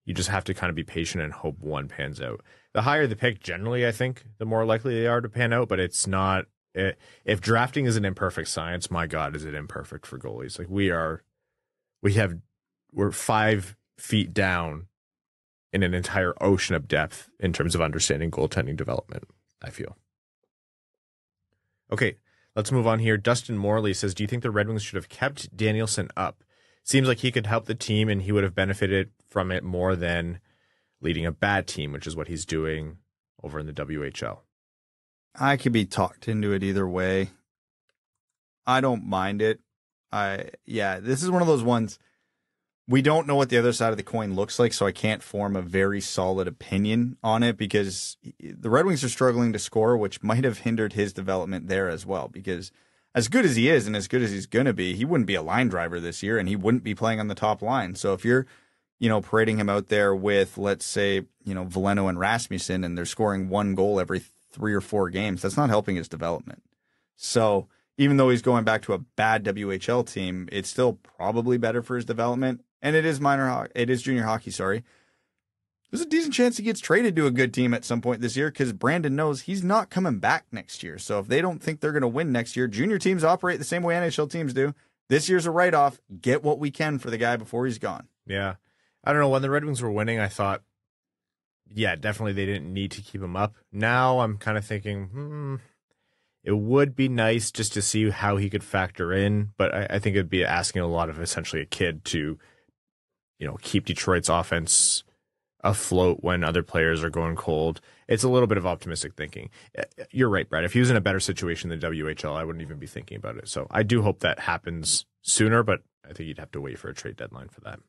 you just have to kind of be patient and hope one pans out. The higher the pick, generally, I think, the more likely they are to pan out. But it's not. If drafting is an imperfect science, my God, is it imperfect for goalies? Like we're 5 feet down in an entire ocean of depth in terms of understanding goaltending development, I feel. Okay, let's move on here. Dustin Morley says, do you think the Red Wings should have kept Danielson up? Seems like he could help the team and he would have benefited from it more than leading a bad team, which is what he's doing over in the WHL. I could be talked into it either way. I don't mind it. This is one of those ones. We don't know what the other side of the coin looks like, so I can't form a very solid opinion on it because the Red Wings are struggling to score, which might have hindered his development there as well. Because as good as he is and as good as he's going to be, he wouldn't be a line driver this year and he wouldn't be playing on the top line. So if you're, parading him out there with, let's say, Veleno and Rasmussen and they're scoring 1 goal every 3 or 4 games, that's not helping his development. So even though he's going back to a bad WHL team, it's still probably better for his development. And it is junior hockey, sorry. There's a decent chance he gets traded to a good team at some point this year because Brandon knows he's not coming back next year. So if they don't think they're going to win next year, junior teams operate the same way NHL teams do. This year's a write-off. Get what we can for the guy before he's gone. Yeah. I don't know. When the Red Wings were winning, I thought, yeah, definitely they didn't need to keep him up. Now I'm kind of thinking, it would be nice just to see how he could factor in. But I think it'd be asking a lot of essentially a kid to keep Detroit's offense afloat when other players are going cold. It's a little bit of optimistic thinking. You're right, Brad. If he was in a better situation than WHL, I wouldn't even be thinking about it. So I do hope that happens sooner, but I think you'd have to wait for a trade deadline for that.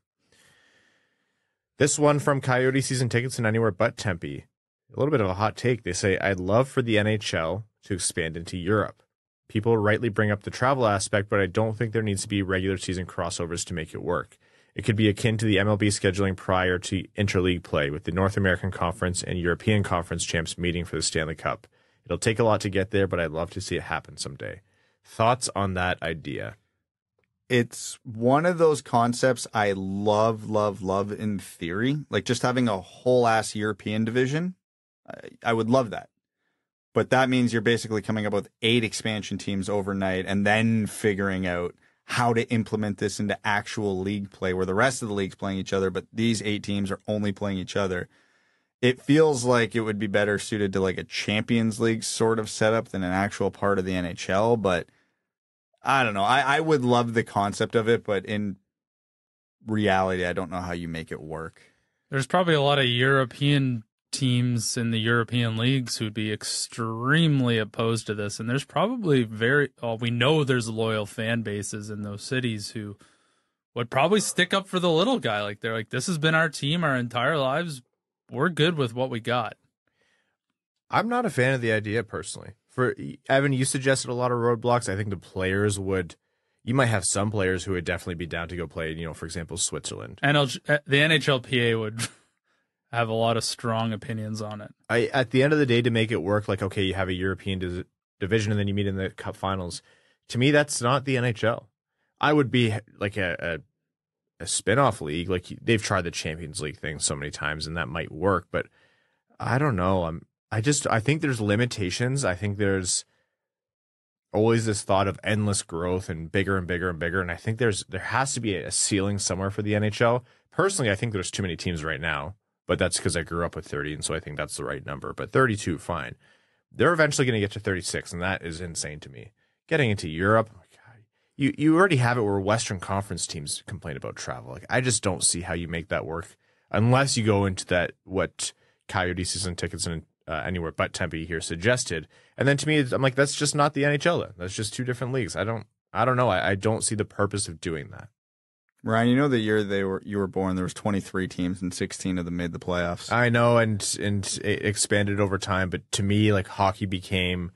This one from Coyote season tickets in anywhere but Tempe. A little bit of a hot take. They say, I'd love for the NHL to expand into Europe. People rightly bring up the travel aspect, but I don't think there needs to be regular season crossovers to make it work. It could be akin to the MLB scheduling prior to interleague play, with the North American Conference and European Conference champs meeting for the Stanley Cup. It'll take a lot to get there, but I'd love to see it happen someday. Thoughts on that idea? It's one of those concepts I love in theory. Like just having a whole ass European division. I would love that. But that means you're basically coming up with 8 expansion teams overnight and then figuring out how to implement this into actual league play where the rest of the league's playing each other, but these 8 teams are only playing each other. It feels like it would be better suited to like a Champions League sort of setup than an actual part of the NHL, but I don't know. I would love the concept of it, but in reality, I don't know how you make it work. There's probably a lot of European teams in the European leagues who'd be extremely opposed to this, and there's probably we know there's loyal fan bases in those cities who would probably stick up for the little guy. Like they're like, this has been our team our entire lives, we're good with what we got. I'm not a fan of the idea personally. For Evan, you suggested a lot of roadblocks. I think the players would. You might have some players who would definitely be down to go play, for example, Switzerland. And the NHLPA would have a lot of strong opinions on it. At the end of the day, to make it work, like, okay, you have a European division and then you meet in the Cup Finals. To me, that's not the NHL. I would be like a spin-off league. Like they've tried the Champions League thing so many times, and that might work. But I don't know. I think there's limitations. I think there's always this thought of endless growth and bigger and bigger and bigger. And I think there has to be a ceiling somewhere for the NHL. Personally, I think there's too many teams right now, but that's because I grew up with 30, and so I think that's the right number. But 32, fine. They're eventually going to get to 36, and that is insane to me. Getting into Europe, oh my God, you already have it where Western Conference teams complain about travel. Like, I just don't see how you make that work unless you go into that what Coyote season tickets and anywhere but Tempe here suggested. And then to me, I'm like, that's just not the NHL then. That's just two different leagues. I don't know. I don't see the purpose of doing that. Ryan, you know the year you were born, there was 23 teams and 16 of them made the playoffs. I know, and it expanded over time, but to me, like, hockey became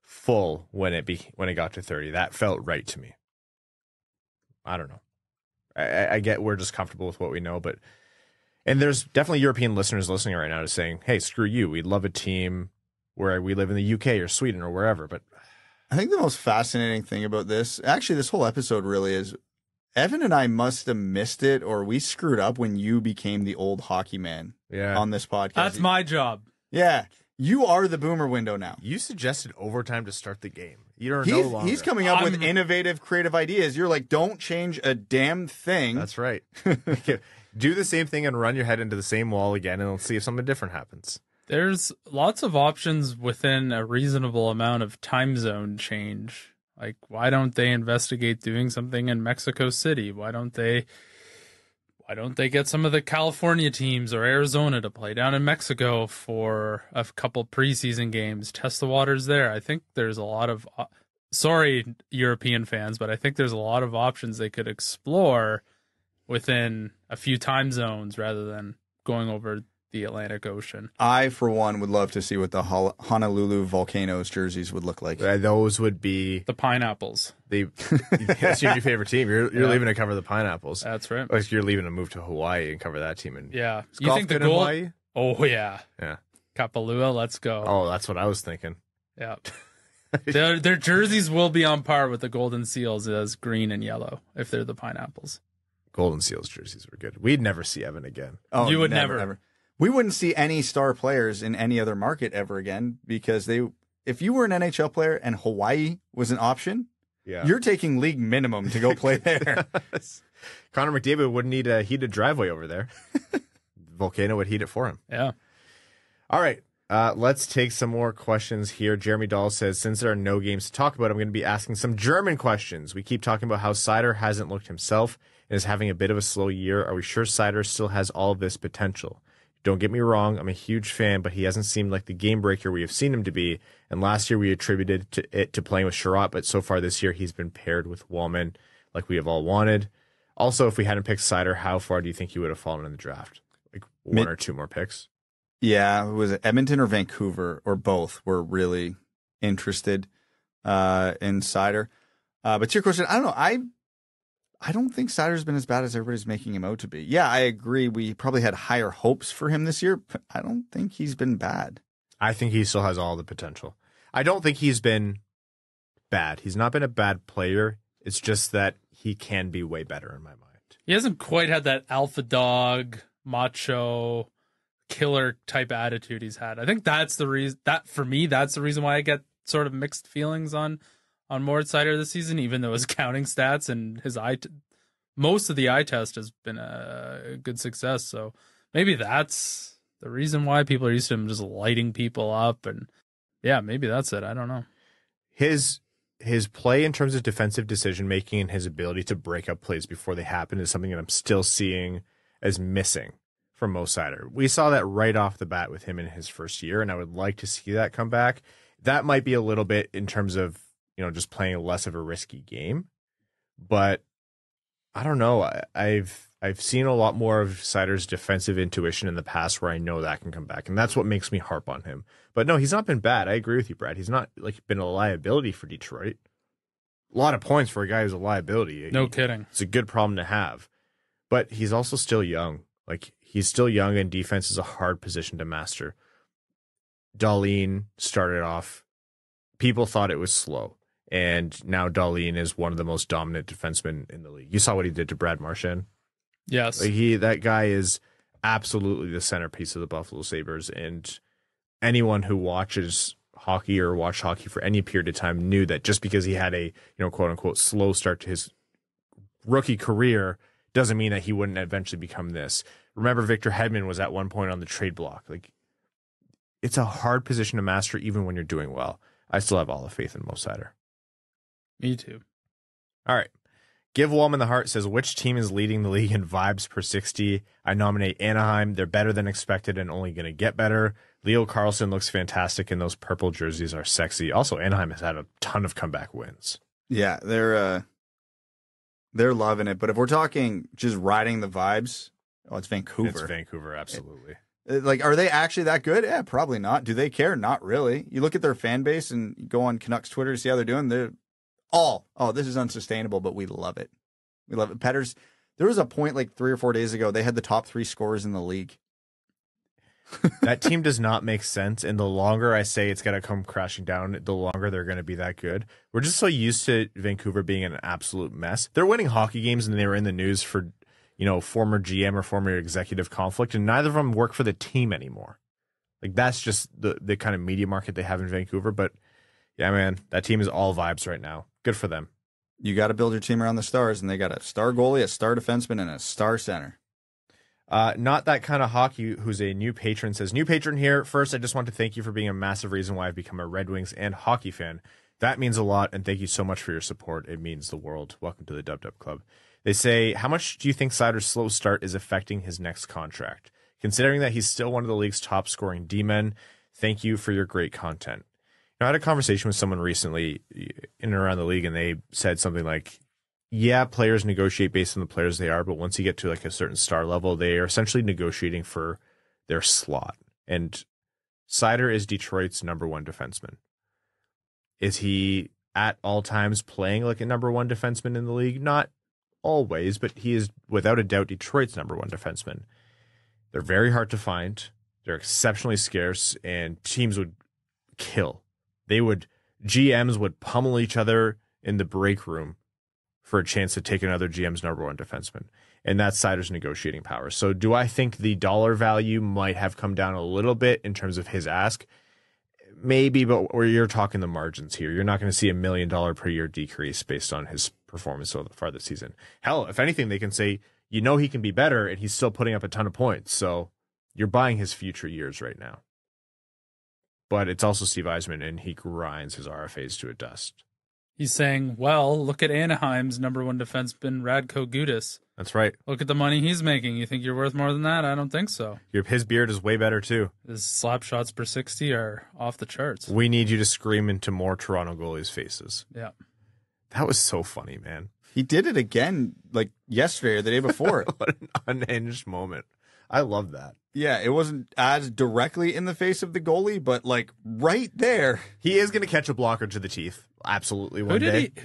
full when it got to 30. That felt right to me. I don't know. I get we're just comfortable with what we know, but and there's definitely European listeners listening right now to saying, hey, screw you. We'd love a team where we live in the UK or Sweden or wherever. But I think the most fascinating thing about this, actually, this whole episode really is Evan and I must have missed it, or we screwed up when you became the old hockey man on this podcast. That's my job. Yeah. You are the boomer window now. You suggested overtime to start the game. You're no longer. He's coming up with innovative, creative ideas. You're like, don't change a damn thing. That's right. Do the same thing and run your head into the same wall again, and let's see if something different happens. There's lots of options within a reasonable amount of time zone change. Like, why don't they investigate doing something in Mexico City? Why don't they get some of the California teams or Arizona to play down in Mexico for a couple preseason games, test the waters there? I think there's a lot of sorry, European fans, but I think there's a lot of options they could explore within a few time zones rather than going over the Atlantic Ocean. I, for one, would love to see what the Honolulu Volcanoes jerseys would look like. Those would be the Pineapples. That's your new favorite team. You're leaving to cover the Pineapples. That's right. Like, you're leaving to move to Hawaii and cover that team. And yeah, you think the goal? Hawaii? Oh yeah, yeah. Kapalua, let's go. Oh, that's what I was thinking. Yeah. Their jerseys will be on par with the Golden Seals as green and yellow if they're the Pineapples. Golden Seals jerseys were good. We'd never see Evan again. Oh, you would never. Ever. We wouldn't see any star players in any other market ever again because if you were an NHL player and Hawaii was an option, you're taking league minimum to go play there. Connor McDavid wouldn't need a heated driveway over there. Volcano would heat it for him. Yeah. All right. Let's take some more questions here. Jeremy Dahl says, since there are no games to talk about, I'm going to be asking some German questions. We keep talking about how Seider hasn't looked himself and is having a bit of a slow year. Are we sure Seider still has all of this potential? Don't get me wrong, I'm a huge fan, but he hasn't seemed like the game breaker we have seen him to be. And last year we attributed it to playing with Sherratt, but so far this year he's been paired with Wallman like we have all wanted. Also, if we hadn't picked Seider, how far do you think he would have fallen in the draft? Like one or two more picks? Yeah, was it Edmonton or Vancouver or both were really interested in Seider. But to your question, I don't know. I don't think Seider's been as bad as everybody's making him out to be. Yeah, I agree. We probably had higher hopes for him this year, but I don't think he's been bad. I think he still has all the potential. I don't think he's been bad. He's not been a bad player. It's just that he can be way better in my mind. He hasn't quite had that alpha dog, macho, killer type attitude he's had. I think that's the reason that's the reason why I get sort of mixed feelings on Mortiz Seider this season, even though his counting stats and his most of the eye test has been a good success. So maybe that's the reason why people are used to him just lighting people up. And yeah, maybe that's it. I don't know. His play in terms of defensive decision making and his ability to break up plays before they happen is something that I'm still seeing as missing from Mo Seider. We saw that right off the bat with him in his first year, and I would like to see that come back. That might be a little bit in terms of, just playing less of a risky game. But I don't know. I've seen a lot more of Seider's defensive intuition in the past where I know that can come back. And that's what makes me harp on him. But no, he's not been bad. I agree with you, Brad. He's not been a liability for Detroit. A lot of points for a guy who's a liability. No kidding. It's a good problem to have. But he's also still young. He's still young, and defense is a hard position to master. Dahlin started off, people thought it was slow. And now Dahlin is one of the most dominant defensemen in the league. You saw what he did to Brad Marchand. Yes. That guy is absolutely the centerpiece of the Buffalo Sabres. And anyone who watches hockey or watched hockey for any period of time knew that just because he had a, quote unquote slow start to his rookie career doesn't mean that he wouldn't eventually become this. Remember, Victor Hedman was at one point on the trade block. Like, it's a hard position to master even when you're doing well. I still have all the faith in Mo Seider. Me too. All right. Give Wallman the Heart says, which team is leading the league in vibes per 60? I nominate Anaheim. They're better than expected and only going to get better. Leo Carlson looks fantastic, and those purple jerseys are sexy. Also, Anaheim has had a ton of comeback wins. Yeah, they're loving it. But if we're talking just riding the vibes, it's Vancouver. It's Vancouver, absolutely. Like, are they actually that good? Yeah, probably not. Do they care? Not really. You look at their fan base and you go on Canucks Twitter to see how they're doing. They're all, this is unsustainable, but we love it. We love it. Petters, there was a point like 3 or 4 days ago, they had the top 3 scorers in the league. That team does not make sense, and the longer I say it's going to come crashing down, the longer they're going to be that good. We're just so used to Vancouver being an absolute mess. They're winning hockey games, and they were in the news for, former GM or former executive conflict, and neither of them work for the team anymore. Like, that's just the kind of media market they have in Vancouver. But, yeah, man, that team is all vibes right now. Good for them. You got to build your team around the stars, and they got a star goalie, a star defenseman, and a star center. Not that kind of hockey, who's a new patron, says, new patron here. First, I just want to thank you for being a massive reason why I've become a Red Wings and hockey fan. That means a lot, and thank you so much for your support. It means the world. Welcome to the Dub Dub Club. They say, how much do you think Seider's slow start is affecting his next contract? Considering that he's still one of the league's top scoring D-men, thank you for your great content. I had a conversation with someone recently in and around the league, and they said something like, yeah, players negotiate based on the players they are, but once you get to like a certain star level, they are essentially negotiating for their slot. And Seider is Detroit's number 1 defenseman. Is he at all times playing like a number 1 defenseman in the league? Not always, but he is without a doubt Detroit's number 1 defenseman. They're very hard to find. They're exceptionally scarce, and teams would kill. GMs would pummel each other in the break room for a chance to take another GM's number 1 defenseman. And that's Seider's negotiating power. So do I think the dollar value might have come down a little bit in terms of his ask? Maybe, but you're talking the margins here. You're not going to see $1 million per year decrease based on his performance so far this season. Hell, if anything, they can say, he can be better, and he's still putting up a ton of points. So you're buying his future years right now. But it's also Steve Yzerman, and he grinds his RFAs to a dust. He's saying, well, look at Anaheim's number 1 defenseman, Radko Gudas. That's right. Look at the money he's making. You think you're worth more than that? I don't think so. His beard is way better, too. His slap shots per 60 are off the charts. We need you to scream into more Toronto goalies' faces. Yeah. That was so funny, man. He did it again, like yesterday or the day before. What an unhinged moment. I love that. Yeah, it wasn't as directly in the face of the goalie, but like right there. He is going to catch a blocker to the teeth. Absolutely. Who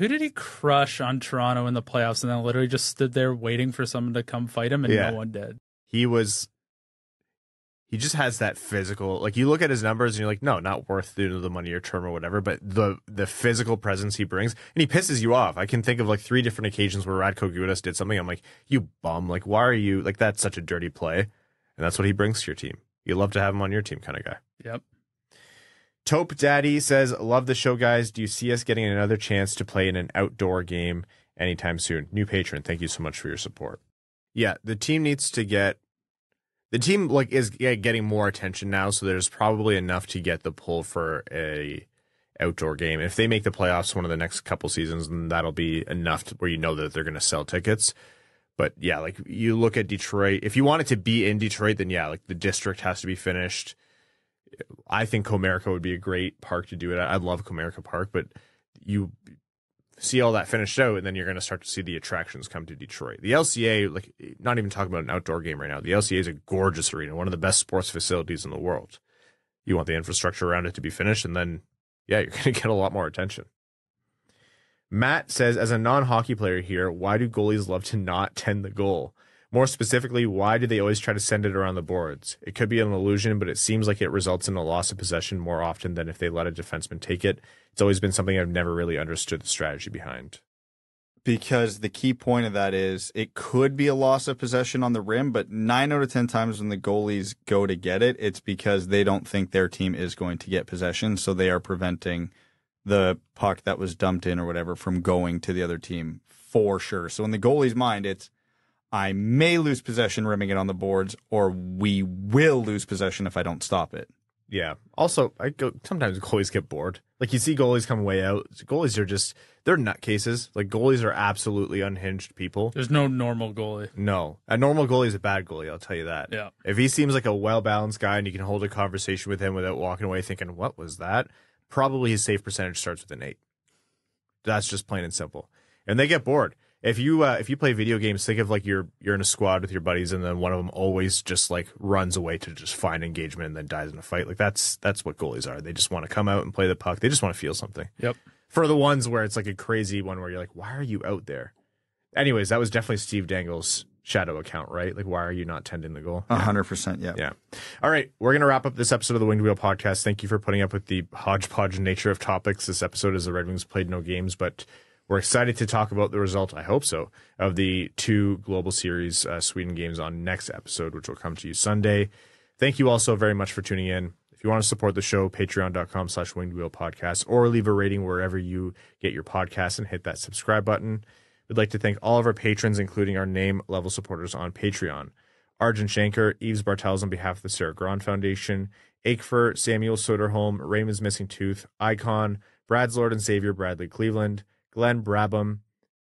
did he crush on Toronto in the playoffs and then literally just stood there waiting for someone to come fight him, and no one did? He just has that physical, like, you look at his numbers and you're like, no, not worth the money or term or whatever, but the physical presence he brings, and he pisses you off. I can think of like 3 different occasions where Radko Gudas did something. I'm like, you bum. Like, why are you, like, that's such a dirty play. And that's what he brings to your team. You love to have him on your team kind of guy. Yep. Taupe Daddy says, love the show, guys. Do you see us getting another chance to play in an outdoor game anytime soon? New patron, thank you so much for your support. Yeah, the team is getting more attention now, so there's probably enough to get the pull for a outdoor game. If they make the playoffs one of the next couple seasons, then that'll be enough where you know that they're going to sell tickets. But yeah, like, you look at Detroit, if you want it to be in Detroit, then yeah, like, the district has to be finished. I think Comerica would be a great park to do it at. I love Comerica Park, but you see all that finished out, and then you're going to start to see the attractions come to Detroit. The LCA, like, not even talking about an outdoor game right now, the LCA is a gorgeous arena, one of the best sports facilities in the world. You want the infrastructure around it to be finished, and then, yeah, you're going to get a lot more attention. Matt says, as a non-hockey player here, why do goalies love to not tend the goal? More specifically, why do they always try to send it around the boards? It could be an illusion, but it seems like it results in a loss of possession more often than if they let a defenseman take it. It's always been something I've never really understood the strategy behind. because the key point of that is it could be a loss of possession on the rim, but 9 out of 10 times when the goalies go to get it, it's because they don't think their team is going to get possession, so they are preventing the puck that was dumped in or whatever from going to the other team for sure. So in the goalie's mind, it's I may lose possession rimming it on the boards, or we will lose possession if I don't stop it. Yeah. Also, sometimes goalies get bored. Like, you see goalies come way out. Goalies are they're nutcases. Like, goalies are absolutely unhinged people. There's no normal goalie. No. A normal goalie is a bad goalie, I'll tell you that. Yeah. If he seems like a well-balanced guy and you can hold a conversation with him without walking away thinking, what was that? Probably his save percentage starts with an 8. That's just plain and simple. And they get bored. If you play video games, think of like you're in a squad with your buddies, and then one of them always just like runs away to just find engagement and then dies in a fight. Like that's what goalies are. They just want to come out and play the puck. They just want to feel something. Yep. For the ones where it's like a crazy one where you're like, why are you out there? Anyways, that was definitely Steve Dangle's shadow account, right? Like, why are you not tending the goal? 100%. Yeah. Yeah. All right. We're going to wrap up this episode of the Winged Wheel podcast. Thank you for putting up with the hodgepodge nature of topics. This episode is the Red Wings played no games, but we're excited to talk about the result, I hope so, of the 2 Global Series Sweden games on next episode, which will come to you Sunday. Thank you all so very much for tuning in. If you want to support the show, patreon.com/wingedwheelpodcast, or leave a rating wherever you get your podcasts and hit that subscribe button. We'd like to thank all of our patrons, including our name level supporters on Patreon. Arjun Shankar, Yves Bartels on behalf of the Sarah Grand Foundation, Aikfer, Samuel Soderholm, Raymond's Missing Tooth, Icon, Brad's Lord and Savior Bradley Cleveland, Glenn Brabham,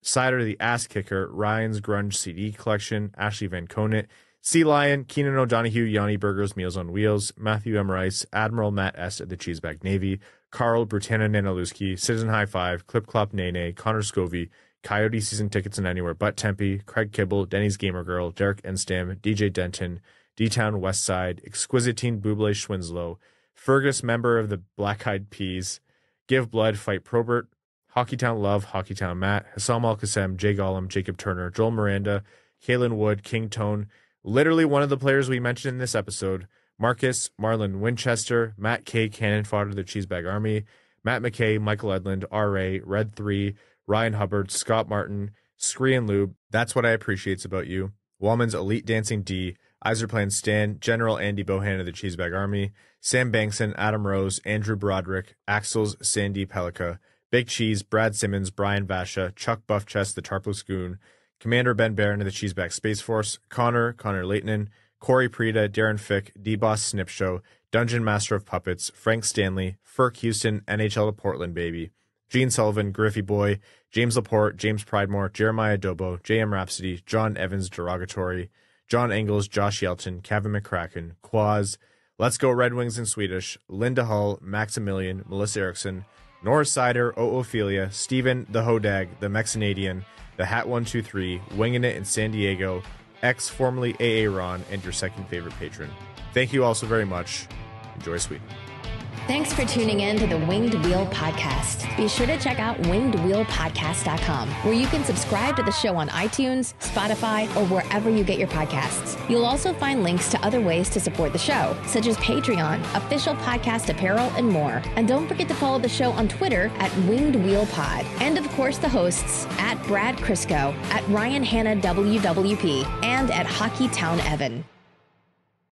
Seider the Ass Kicker, Ryan's Grunge CD Collection, Ashley Van Conant, Sea Lion, Keenan O'Donohue, Yanni Burgers, Meals on Wheels, Matthew M. Rice, Admiral Matt S. at the Cheesebag Navy, Carl Brutana Nanaluski, Citizen High Five, Clip Clop Nene, Connor Scovey, Coyote Season Tickets and Anywhere But Tempe, Craig Kibble, Denny's Gamer Girl, Derek Enstam, DJ Denton, D-Town Westside, Exquisite Teen Buble Schwinslow, Fergus, member of the Black Eyed Peas, Give Blood, Fight Probert, Hockeytown Love, Hockeytown Matt, Hassam Al-Qassem, Jay Gollum, Jacob Turner, Joel Miranda, Kaylin Wood, King Tone, literally one of the players we mentioned in this episode, Marcus, Marlon Winchester, Matt K. Cannon Fodder, the Cheesebag Army, Matt McKay, Michael Edlund, R.A., Red 3, Ryan Hubbard, Scott Martin, Scree and Lube, That's What I Appreciates About You, Wallman's Elite Dancing D, Iserplan Stan, General Andy Bohan of the Cheesebag Army, Sam Bankson, Adam Rose, Andrew Broderick, Axels, Sandy Pelika, Big Cheese, Brad Simmons, Brian Vasha, Chuck Buffchest, the Tarpless Goon, Commander Ben Barron of the Cheeseback Space Force, Connor Leighton, Corey Prida, Darren Fick, D-Boss Snip Show, Dungeon Master of Puppets, Frank Stanley, Ferk Houston, NHL to Portland Baby, Gene Sullivan, Griffey Boy, James Laporte, James Pridemore, Jeremiah Dobo, JM Rhapsody, John Evans Derogatory, John Engels, Josh Yelton, Kevin McCracken, Quaz, Let's Go Red Wings in Swedish, Linda Hull, Maximilian, Melissa Erickson, Nora Sider, Ophelia, Steven, the Hodag, the Mexinadian, the Hat 123, Winging It in San Diego, X, formerly AA Ron, and your second favorite patron. Thank you all so very much. Enjoy Sweden. Thanks for tuning in to the Winged Wheel Podcast. Be sure to check out wingedwheelpodcast.com, where you can subscribe to the show on iTunes, Spotify, or wherever you get your podcasts. You'll also find links to other ways to support the show, such as Patreon, official podcast apparel, and more. And don't forget to follow the show on Twitter at Winged Wheel Pod. And of course, the hosts at Brad Crisco, at Ryan Hanna WWP, and at Hockeytown Evan.